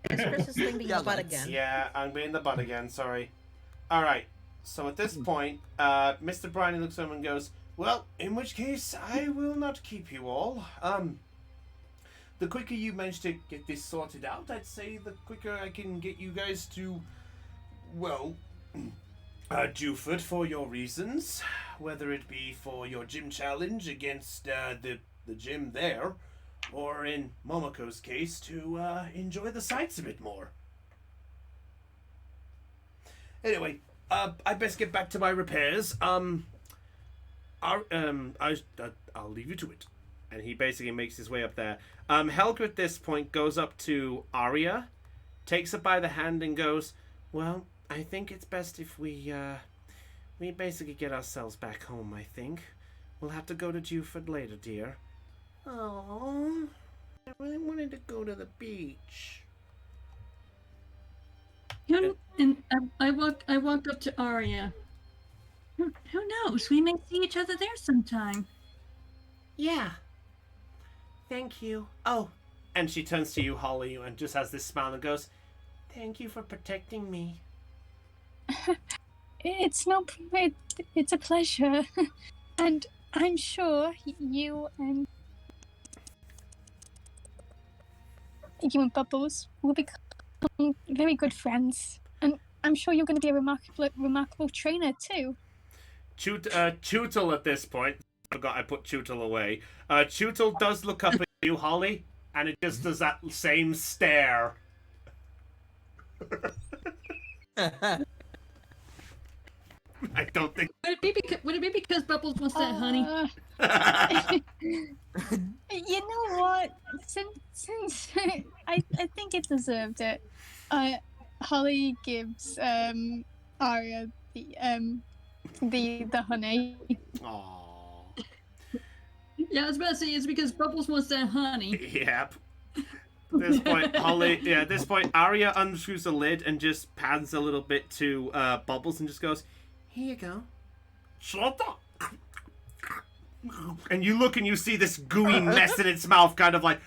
Is Chris's thing being Yeah, a butt let's- again? Yeah, I'm being the butt again. Sorry. All right. So at this point, Mr. Briney looks at him and goes, "Well, in which case, I will not keep you all. The quicker you manage to get this sorted out, I'd say the quicker I can get you guys to Well, Dewford, for your reasons, whether it be for your gym challenge against the gym there, or in Momoko's case, to enjoy the sights a bit more. Anyway, I best get back to my repairs. I'll leave you to it. And he basically makes his way up there. Helga at this point goes up to Arya, takes her by the hand and goes, well, I think it's best if we basically get ourselves back home, I think. We'll have to go to Dewford later, dear. Oh, I really wanted to go to the beach. I walk up to Arya. Who knows? We may see each other there sometime. Yeah. Thank you. Oh. And she turns to you, Holly, and just has this smile and goes, thank you for protecting me. It's a pleasure. And I'm sure you and Bubbles will become very good friends. And I'm sure you're going to be a remarkable trainer too. Chutel at this point, forgot I put Chutel away. Chutel does look up at you, Holly, and it just does that same stare. I don't think. Would it be because Bubbles wants that honey? You know what? Since I think it deserved it. Holly gives Arya the honey. Aww. Yeah, I was about to say it's because Bubbles wants that honey. Yep. At this point, at this point, Arya unscrews the lid and just pans a little bit to Bubbles and just goes, here you go. Shut up. And you look and you see this gooey mess in its mouth, kind of like,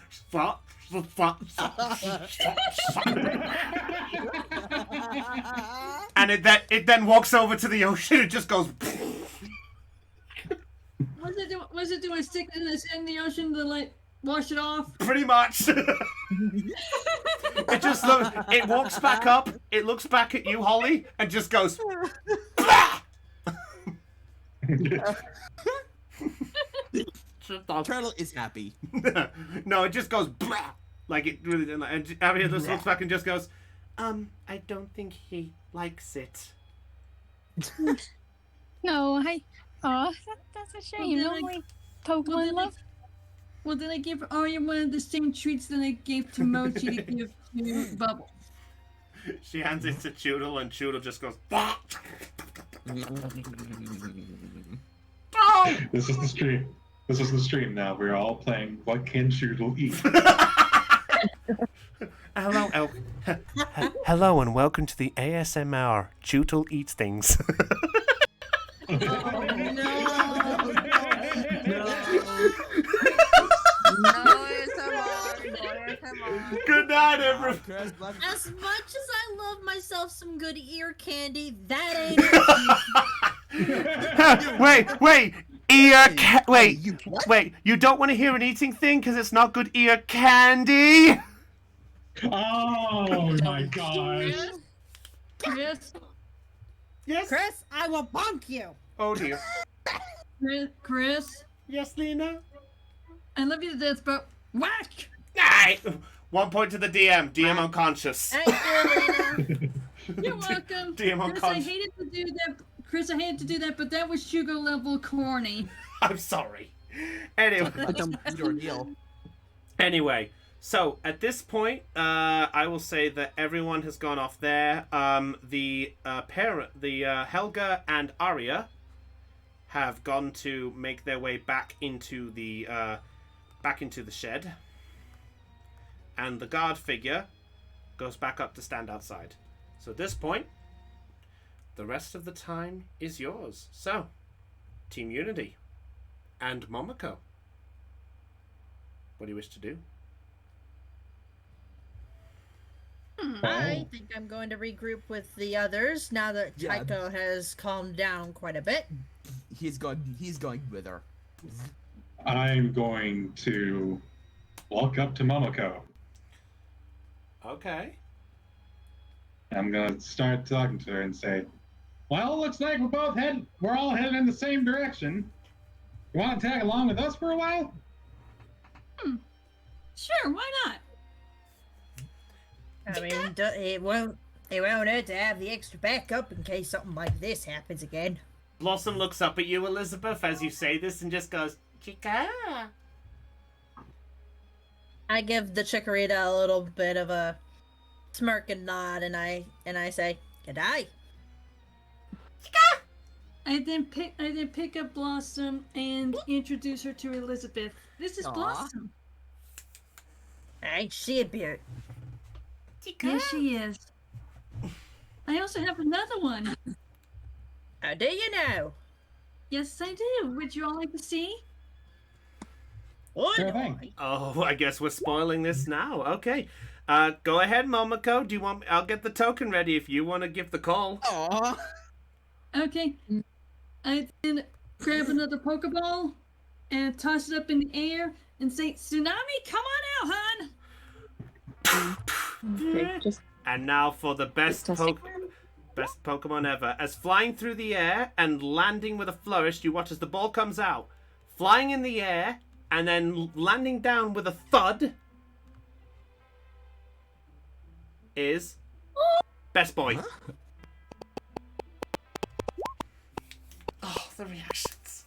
and it then walks over to the ocean and just goes. What's it doing? Stick it in the ocean to like wash it off? Pretty much. It walks back up. It looks back at you, Holly, and just goes. Turtle is happy. No, it just goes blah, like it really didn't. And Arya just looks back and just goes, I don't think he likes it. No, that's a shame. Well, Normally, Pokemon love. Well, then I give Arya one of the same treats that I gave to Mochi to give to Bubble. She hands it to Choodle, and Choodle just goes. Oh! This is the stream. This is the stream now. We're all playing What Can Choodle Eat? Hello, and welcome to the ASMR. Choodle eats things. Oh, no. Good night, everyone. As much as I love myself some good ear candy, that ain't Wait. Wait. You don't want to hear an eating thing because it's not good ear candy. Oh my gosh. Chris? Yes? Chris, I will bonk you. Oh dear. Chris? Yes, Lena? I love you to death, but whack! Aye. 1 point to the DM. DM unconscious. Thank you, Lena. You're welcome. DM Chris, I unconscious. hated to do that. Chris, I hated to do that, but that was sugar level corny. I'm sorry. Anyway. Like a big ordeal. Anyway, so at this point, I will say that everyone has gone off there. The Helga and Arya have gone to make their way back into the shed, and the guard figure goes back up to stand outside. So at this point, the rest of the time is yours. So, Team Unity and Momoko, what do you wish to do? I think I'm going to regroup with the others now that Yeah. Tycho has calmed down quite a bit. He's going with her. I'm going to walk up to Momoko. Okay. I'm gonna start talking to her and say, "Well, looks like we're all heading in the same direction. You want to tag along with us for a while?" Sure, why not? I mean, it won't hurt to have the extra backup in case something like this happens again. Blossom looks up at you, Elizabeth, as you say this and just goes, Chica. I give the Chikorita a little bit of a smirk and nod, and I say, "Good day." I then pick up Blossom and introduce her to Elizabeth. This is Aw. Blossom. Ain't she a beaut? Yes, she is. I also have another one. How do you know? Yes, I do. Would you all like to see? Would Sure I? thing. Oh, I guess we're spoiling this now. Okay. Go ahead, Momoko. Do you want? I'll get the token ready if you want to give the call. Aw. Okay. I then grab another Pokeball and toss it up in the air and say, "Tsunami, come on out, hon." Okay, just And now for the best Pokemon ever. As flying through the air and landing with a flourish, you watch as the ball comes out. Flying in the air and then landing down with a thud is Best Boy. Huh? Oh, the reactions.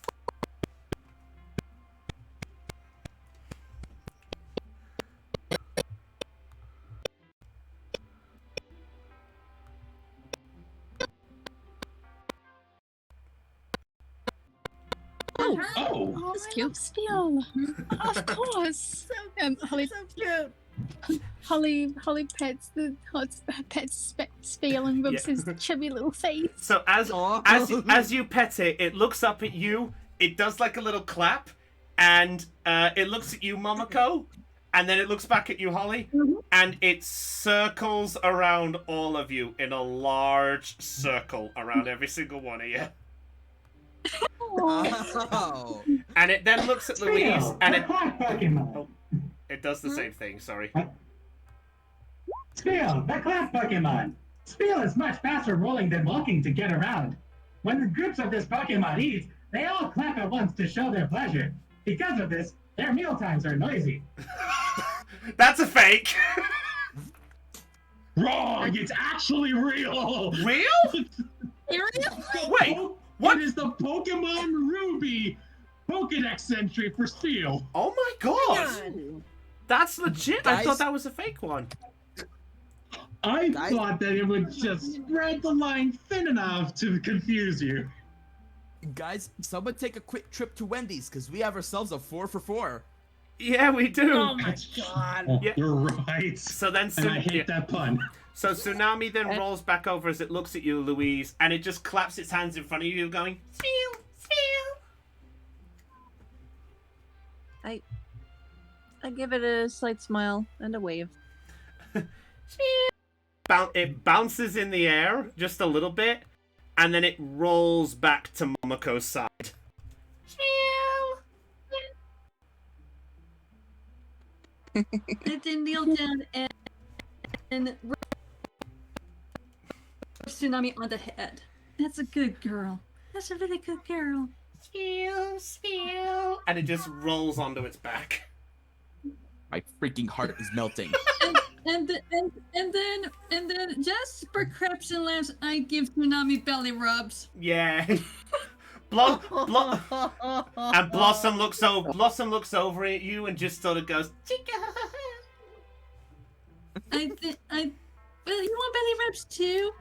Oh, Oh, That's I cute. love Spiel. Of course. Holly, So cute. Holly pets Spiel and rubs Yeah. his chubby little face. So Aw. as you pet it, it looks up at you. It does like a little clap, and it looks at you, Momoko, and then it looks back at you, Holly, and it circles around all of you in a large circle around every single one of you. Oh. And it then looks at Louise, Spiel, and the clock Pokemon. it does the same thing. Sorry. Spiel, the class Pokemon. Spiel is much faster rolling than walking to get around. When the groups of this Pokemon eat, they all clap at once to show their pleasure. Because of this, their meal times are noisy. That's a fake. wrong! It's actually real. Real? Wait, what? It is the Pokemon Ruby Pokedex entry for Steel. Oh my god! That's legit. I Guys? thought that was a fake one. I Guys? thought that it would just spread the line thin enough to confuse you. Guys, someone take a quick trip to Wendy's because we have ourselves a 4 for 4. Yeah, we do. Oh my god. Oh, Yeah. you're right. So then, And I hate that pun. So Tsunami then rolls back over as it looks at you, Louise, and it just claps its hands in front of you, going, "Spiel, spiel." I give it a slight smile and a wave. It bounces in the air just a little bit, and then it rolls back to Momoko's side. I then kneel down and rub Tsunami on the head. That's a good girl. That's a really good girl. Spiel, spiel. And it just rolls onto its back. My freaking heart is melting. And then just for craps and laughs, I give Tsunami belly rubs. Yeah. And Blossom looks over at you and just sort of goes, "Chica." Well, you want belly rubs too?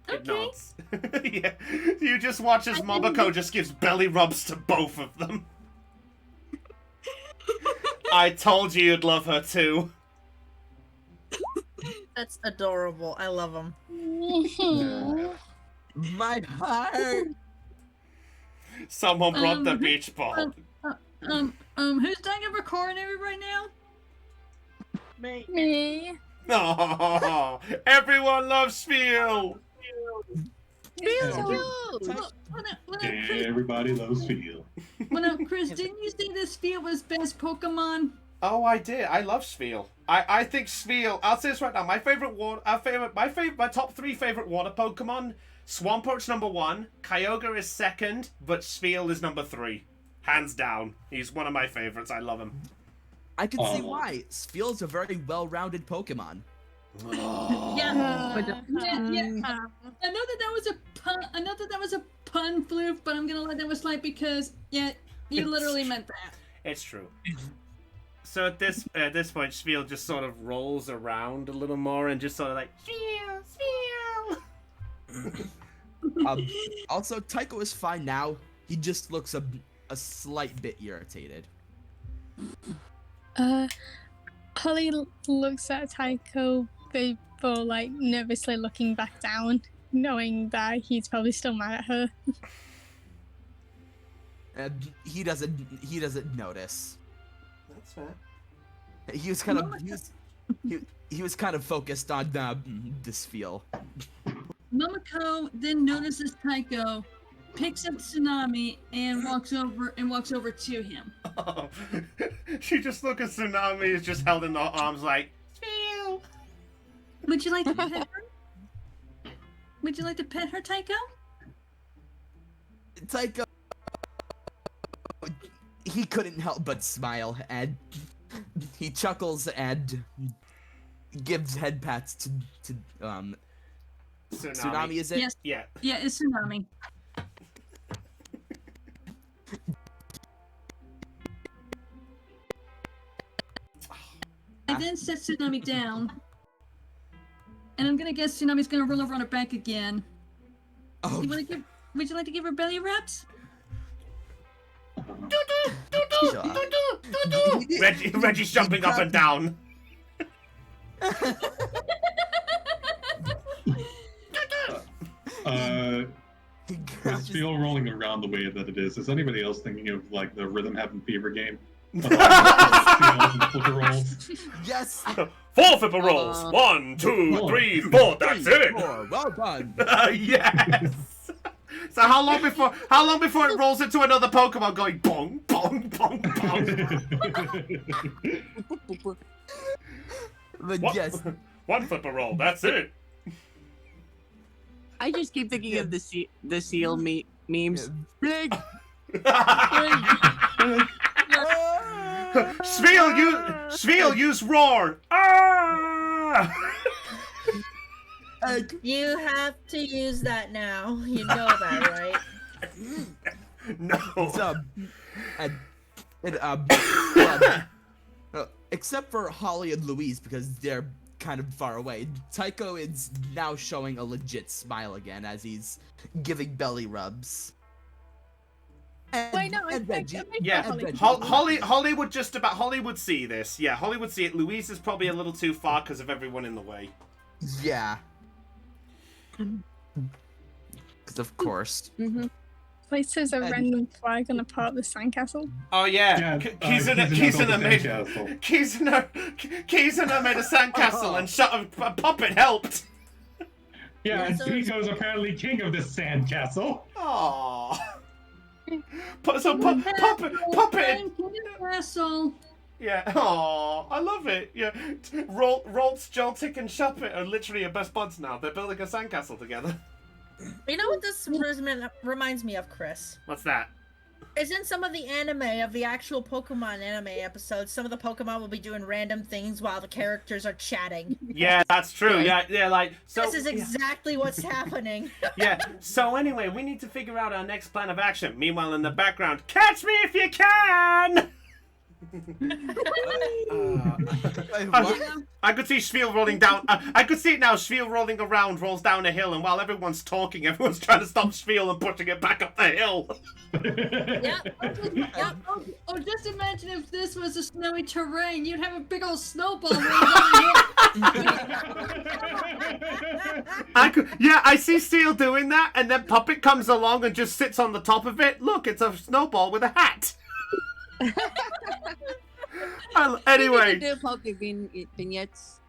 It Okay. nods. Yeah. You just watch as Momoko just gives belly rubs to both of them. I told you you'd love her too. That's adorable. I love them. My heart. Someone brought the beach ball. Who's doing a recording right now? Me. Me. Oh, everyone loves Spiel. Everybody loves Steel. Chris, didn't you say this field was best Pokemon? Oh, I did. I love Spiel. I think Spiel. I'll say this right now. My top 3 favorite water Pokemon. Swampert's number 1. Kyogre is second, but Spiel is number 3. Hands down. He's one of my favorites. I love him. I can see why. Spheal is a very well-rounded Pokemon. Yeah. I know that was a pun. I know that was a pun, Floof, but I'm gonna let that one slide because you literally meant that. It's true. So at this point, Spiel just sort of rolls around a little more and just sort of like Spiel. Also, Tycho is fine now. He just looks a slight bit irritated. Holly looks at Tycho before, like, nervously looking back down, knowing that he's probably still mad at her. And he doesn't notice. That's fair. He was kind of he was kind of focused on this feel. Momoko then notices Tycho, picks up Tsunami, and walks over to him. Oh. She just look at Tsunami is just held in her arms like Spiel. Would you like to pet her? Would you like to pet her, Tycho? Tycho, he couldn't help but smile, and he chuckles and gives head pats to Tsunami, is it? Yes. Yeah. Yeah, it's Tsunami. I then set Tsunami down, and I'm gonna guess Tsunami's gonna roll over on her back again. Oh, Would you like to give her belly rubs? sure. Reggie's jumping up and down. With Spiel rolling around the way that it is anybody else thinking of like the Rhythm Heaven Fever game? Flipper rolls. Yes. 4 flipper rolls. 1, 2, 3, 4. That's it. Well done. Yes. So how long before it rolls into another Pokemon going bong bong bong bong? But What? yes, 1 flipper roll. That's it. I just keep thinking of the seal memes. big. Spiel, use roar. Ah! You have to use that now. You know that, right? No. Except for Holly and Louise, because they're kind of far away, Tycho is now showing a legit smile again as he's giving belly rubs. And, Wait, no, and Reggie. Yeah, and Holly would see this. Yeah, Holly would see it. Louise is probably a little too far because of everyone in the way. Yeah. Because of course. Mm-hmm. Places a random flag on a part of the sandcastle. Oh yeah, Kizuna made a sandcastle and shot a puppet helped. Yeah, and Pico's apparently king of this sandcastle. Aww. Puppet. Castle. Yeah. Aww. I love it. Yeah. Roltz, Joltik, and Shuppet are literally your best buds now. They're building a sandcastle together. You know what this reminds me of, Chris? What's that? Is in some of the anime of the actual Pokemon anime episodes, some of the Pokemon will be doing random things while the characters are chatting. Yeah, that's true. Yeah, like so. This is exactly what's happening. Yeah. So anyway, we need to figure out our next plan of action. Meanwhile, in the background, catch me if you can. I could see Spiel rolling down. I could see it now. Spiel rolling around, rolls down a hill, and while everyone's talking, everyone's trying to stop Spiel and pushing it back up the hill. Yep. Or just imagine if this was a snowy terrain, you'd have a big old snowball. I see Steel doing that, and then Puppet comes along and just sits on the top of it. Look, it's a snowball with a hat. Anyway. Do vignettes.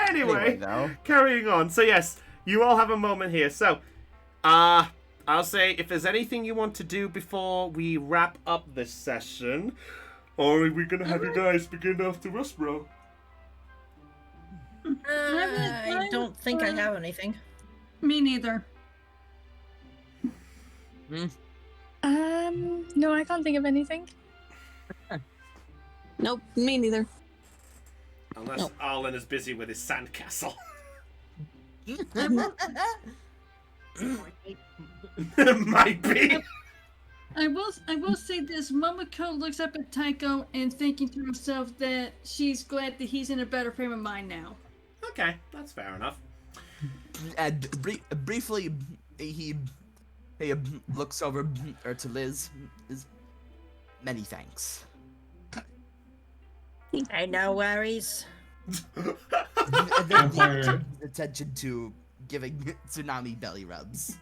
Anyway, carrying on. So yes, you all have a moment here. So, I'll say if there's anything you want to do before we wrap up this session, Or are we gonna have you guys begin after Rustbro? I don't think I have anything. Me neither. No, I can't think of anything. Nope, me neither. Unless Arlen is busy with his sandcastle. Might be. I will say this. Momoko looks up at Taiko and thinking to herself that she's glad that he's in a better frame of mind now. Okay, that's fair enough. And briefly, he looks over to Liz. Many thanks. Hey, no worries. And then he Vampire. turns attention to giving Tsunami belly rubs.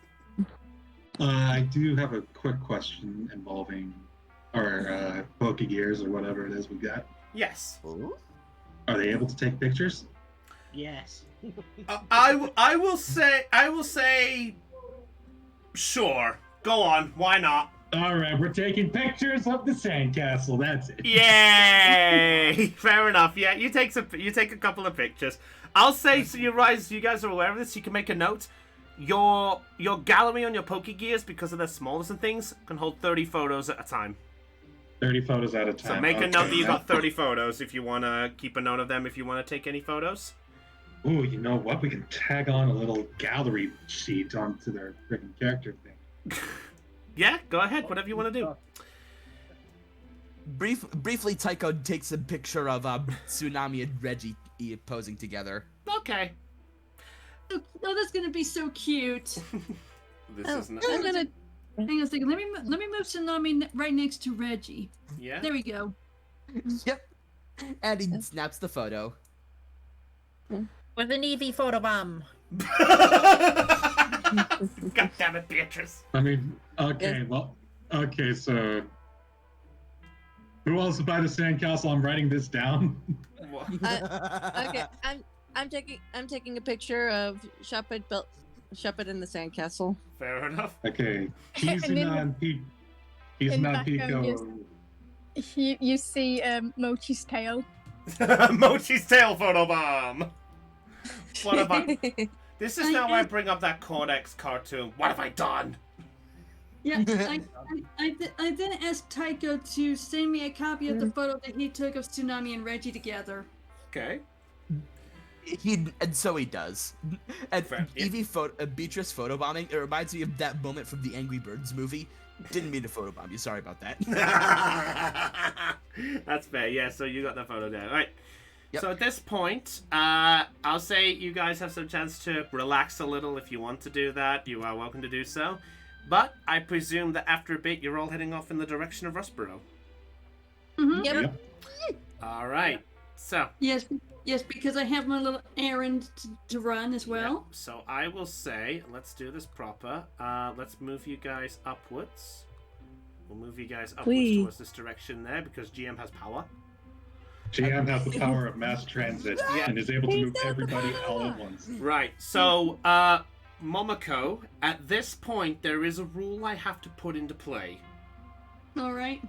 I do have a quick question involving our Pokegears or whatever it is we got. Yes. Are they able to take pictures? Yes. I will say. Sure. Go on. Why not? All right, we're taking pictures of the sandcastle. That's it. Yay! Fair enough. Yeah, you take a couple of pictures. I'll say, so you guys are aware of this. You can make a note. Your gallery on your Pokegears, because of their smallness and things, can hold 30 photos at a time. 30 photos at a time. So make a note that you yeah. got 30 photos if you want to keep a note of them if you want to take any photos. Ooh, you know what? We can tag on a little gallery sheet onto their freaking character thing. Yeah, go ahead. Whatever you want to do. Briefly, Taiko takes a picture of Tsunami and Reggie posing together. Okay. Oh, that's gonna be so cute. This Oh, is not. I'm gonna. Hang on a second. Let me move Tsunami right next to Reggie. Yeah. There we go. Yep. And he snaps the photo. With an EV photobomb. God damn it, Beatrice. I mean, okay, Yeah. well, okay, so who else will buy the sandcastle? I'm writing this down. Okay, I'm taking a picture of Shuppet in the sandcastle. Fair enough. Okay, he's And then- not he's in the not background, Pico. You see Mochi's tail. Mochi's tail photobomb. What have I? This is now where I bring up that Cortex cartoon. What have I done? Yeah, I then asked Taiko to send me a copy of the photo that he took of Tsunami and Reggie together. Okay. And so he does. And Fair, yeah. Beatrice photobombing, it reminds me of that moment from the Angry Birds movie. Didn't mean to photobomb you, sorry about that. That's fair. Yeah, so you got the photo there. All right. Yep. So at this point, I'll say you guys have some chance to relax a little if you want to do that. You are welcome to do so. But I presume that after a bit, you're all heading off in the direction of Rustboro. Mm-hmm. Yep. All right. So. Yes, because I have my little errand to run as well. Yeah, so I will say, let's do this proper. Let's move you guys upwards. We'll move you guys upwards Whee. towards this direction there because GM has power. GM has the power of mass transit Yeah. and is able to move everybody all at once. Right. So, Momoko, at this point, there is a rule I have to put into play. All right.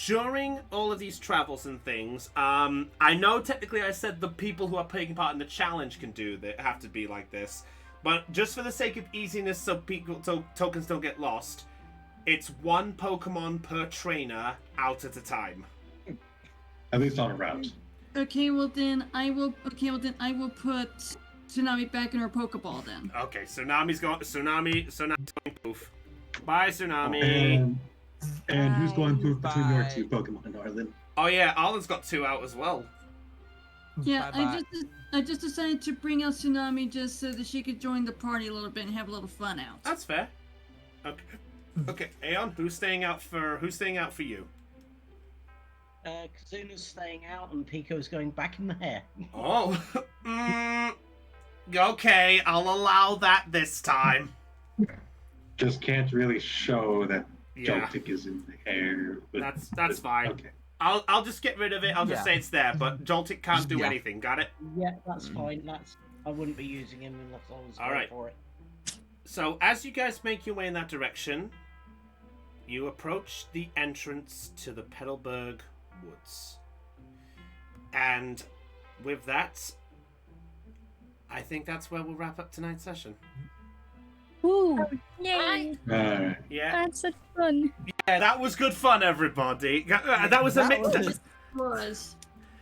During all of these travels and things, I know technically I said the people who are taking part in the challenge can do that, have to be like this, but just for the sake of easiness, so tokens don't get lost, it's one Pokemon per trainer out at a time. At least on a route. Okay, well then I will put Tsunami back in her Pokeball then. Okay, Tsunami's going poof. Bye, Tsunami. And who's going poof between your Bye. two Pokemon, Arlen? Oh yeah, Arlen's got 2 out as well. Yeah, Bye-bye. I just decided to bring out Tsunami just so that she could join the party a little bit and have a little fun out. That's fair. Okay. Okay, Aeon, who's staying out for you? Kazuna's staying out and Pico's going back in the hair. Oh. Okay, I'll allow that this time. Just can't really show that Yeah. Joltik is in the hair. But, That's fine. Okay. I'll just get rid of it. I'll just Yeah. say it's there, but Joltik can't do Yeah. anything. Got it? Yeah, that's fine. I wouldn't be using him unless I was All going right. for it. So as you guys make your way in that direction, you approach the entrance to the Petalburg Woods. And with that, I think that's where we'll wrap up tonight's session. Woo! Yay! Alright. Yeah, That's such fun. yeah, that was good fun, everybody. That was a That mix. was- Was.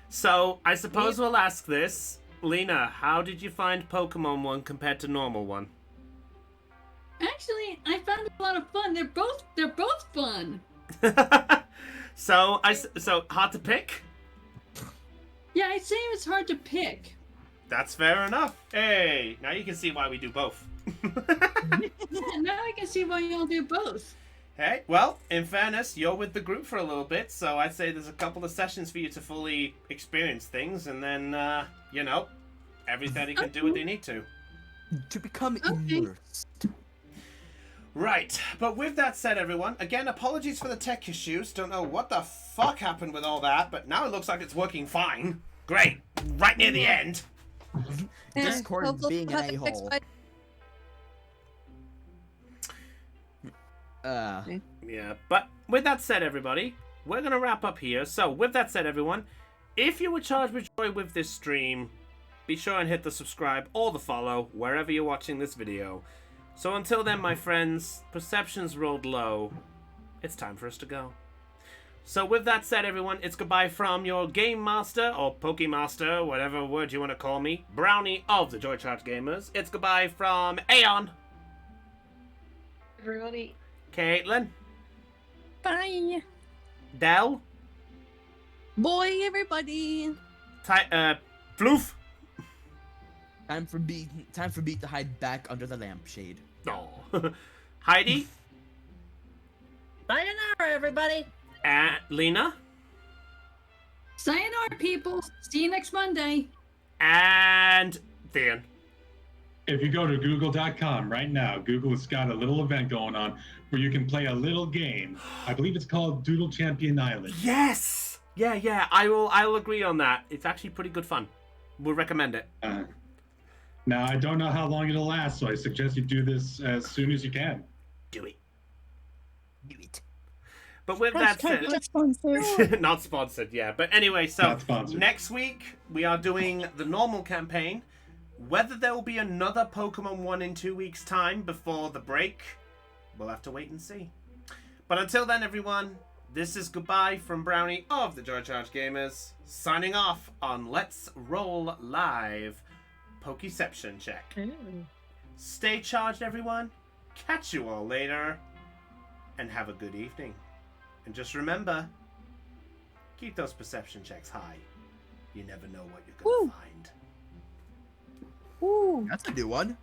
So, I suppose we'll ask this. Lena, how did you find Pokemon 1 compared to normal 1? Actually, I found it a lot of fun. They're both fun. So hard to pick? Yeah, I'd say it's hard to pick. That's fair enough. Hey, now you can see why we do both. Yeah, now I can see why y'all do both. Hey, well, in fairness, you're with the group for a little bit, so I'd say there's a couple of sessions for you to fully experience things, and then, everybody can do what they need to. To become Okay. immersed. Right, but with that said, everyone, again, apologies for the tech issues. Don't know what the fuck happened with all that, but now it looks like it's working fine. Great, right near the end. Discord Hopefully being we'll an have it fixed a-hole. by- Yeah, but with that said, everybody, we're going to wrap up here. So, with that said, everyone, if you were charged with joy with this stream, be sure and hit the subscribe or the follow wherever you're watching this video. So until then, my friends, perceptions rolled low. It's time for us to go. So with that said, everyone, it's goodbye from your Game Master, or Pokemaster, whatever word you want to call me, Brownie of the Joy Charge Gamers. It's goodbye from Aeon, Everybody. Caitlin, Bye. Dell, Boy, everybody. Floof. Time for Beat to hide back under the lampshade. No. Heidi, Sayonara, everybody! and Lena, Sayonara, people. See you next Monday. and Thean. If you go to google.com right now, Google has got a little event going on where you can play a little game. I believe it's called Doodle Champion Island. Yes! Yeah, I'll agree on that. It's actually pretty good fun. We'll recommend it. Now, I don't know how long it'll last, so I suggest you do this as soon as you can. Do it. Do it. But with that Hashtag said, not sponsored. not sponsored, yeah. But anyway, so Not sponsored. next week we are doing the normal campaign. Whether there will be another Pokemon 1 in 2 weeks' time before the break, we'll have to wait and see. But until then, everyone, this is goodbye from Brownie of the Joy Charge Gamers, signing off on Let's Roll Live Pokeception check. Stay charged, everyone. Catch you all later, and have a good evening. And just remember, keep those perception checks high. You never know what you're gonna Woo. find. Woo. That's a new one.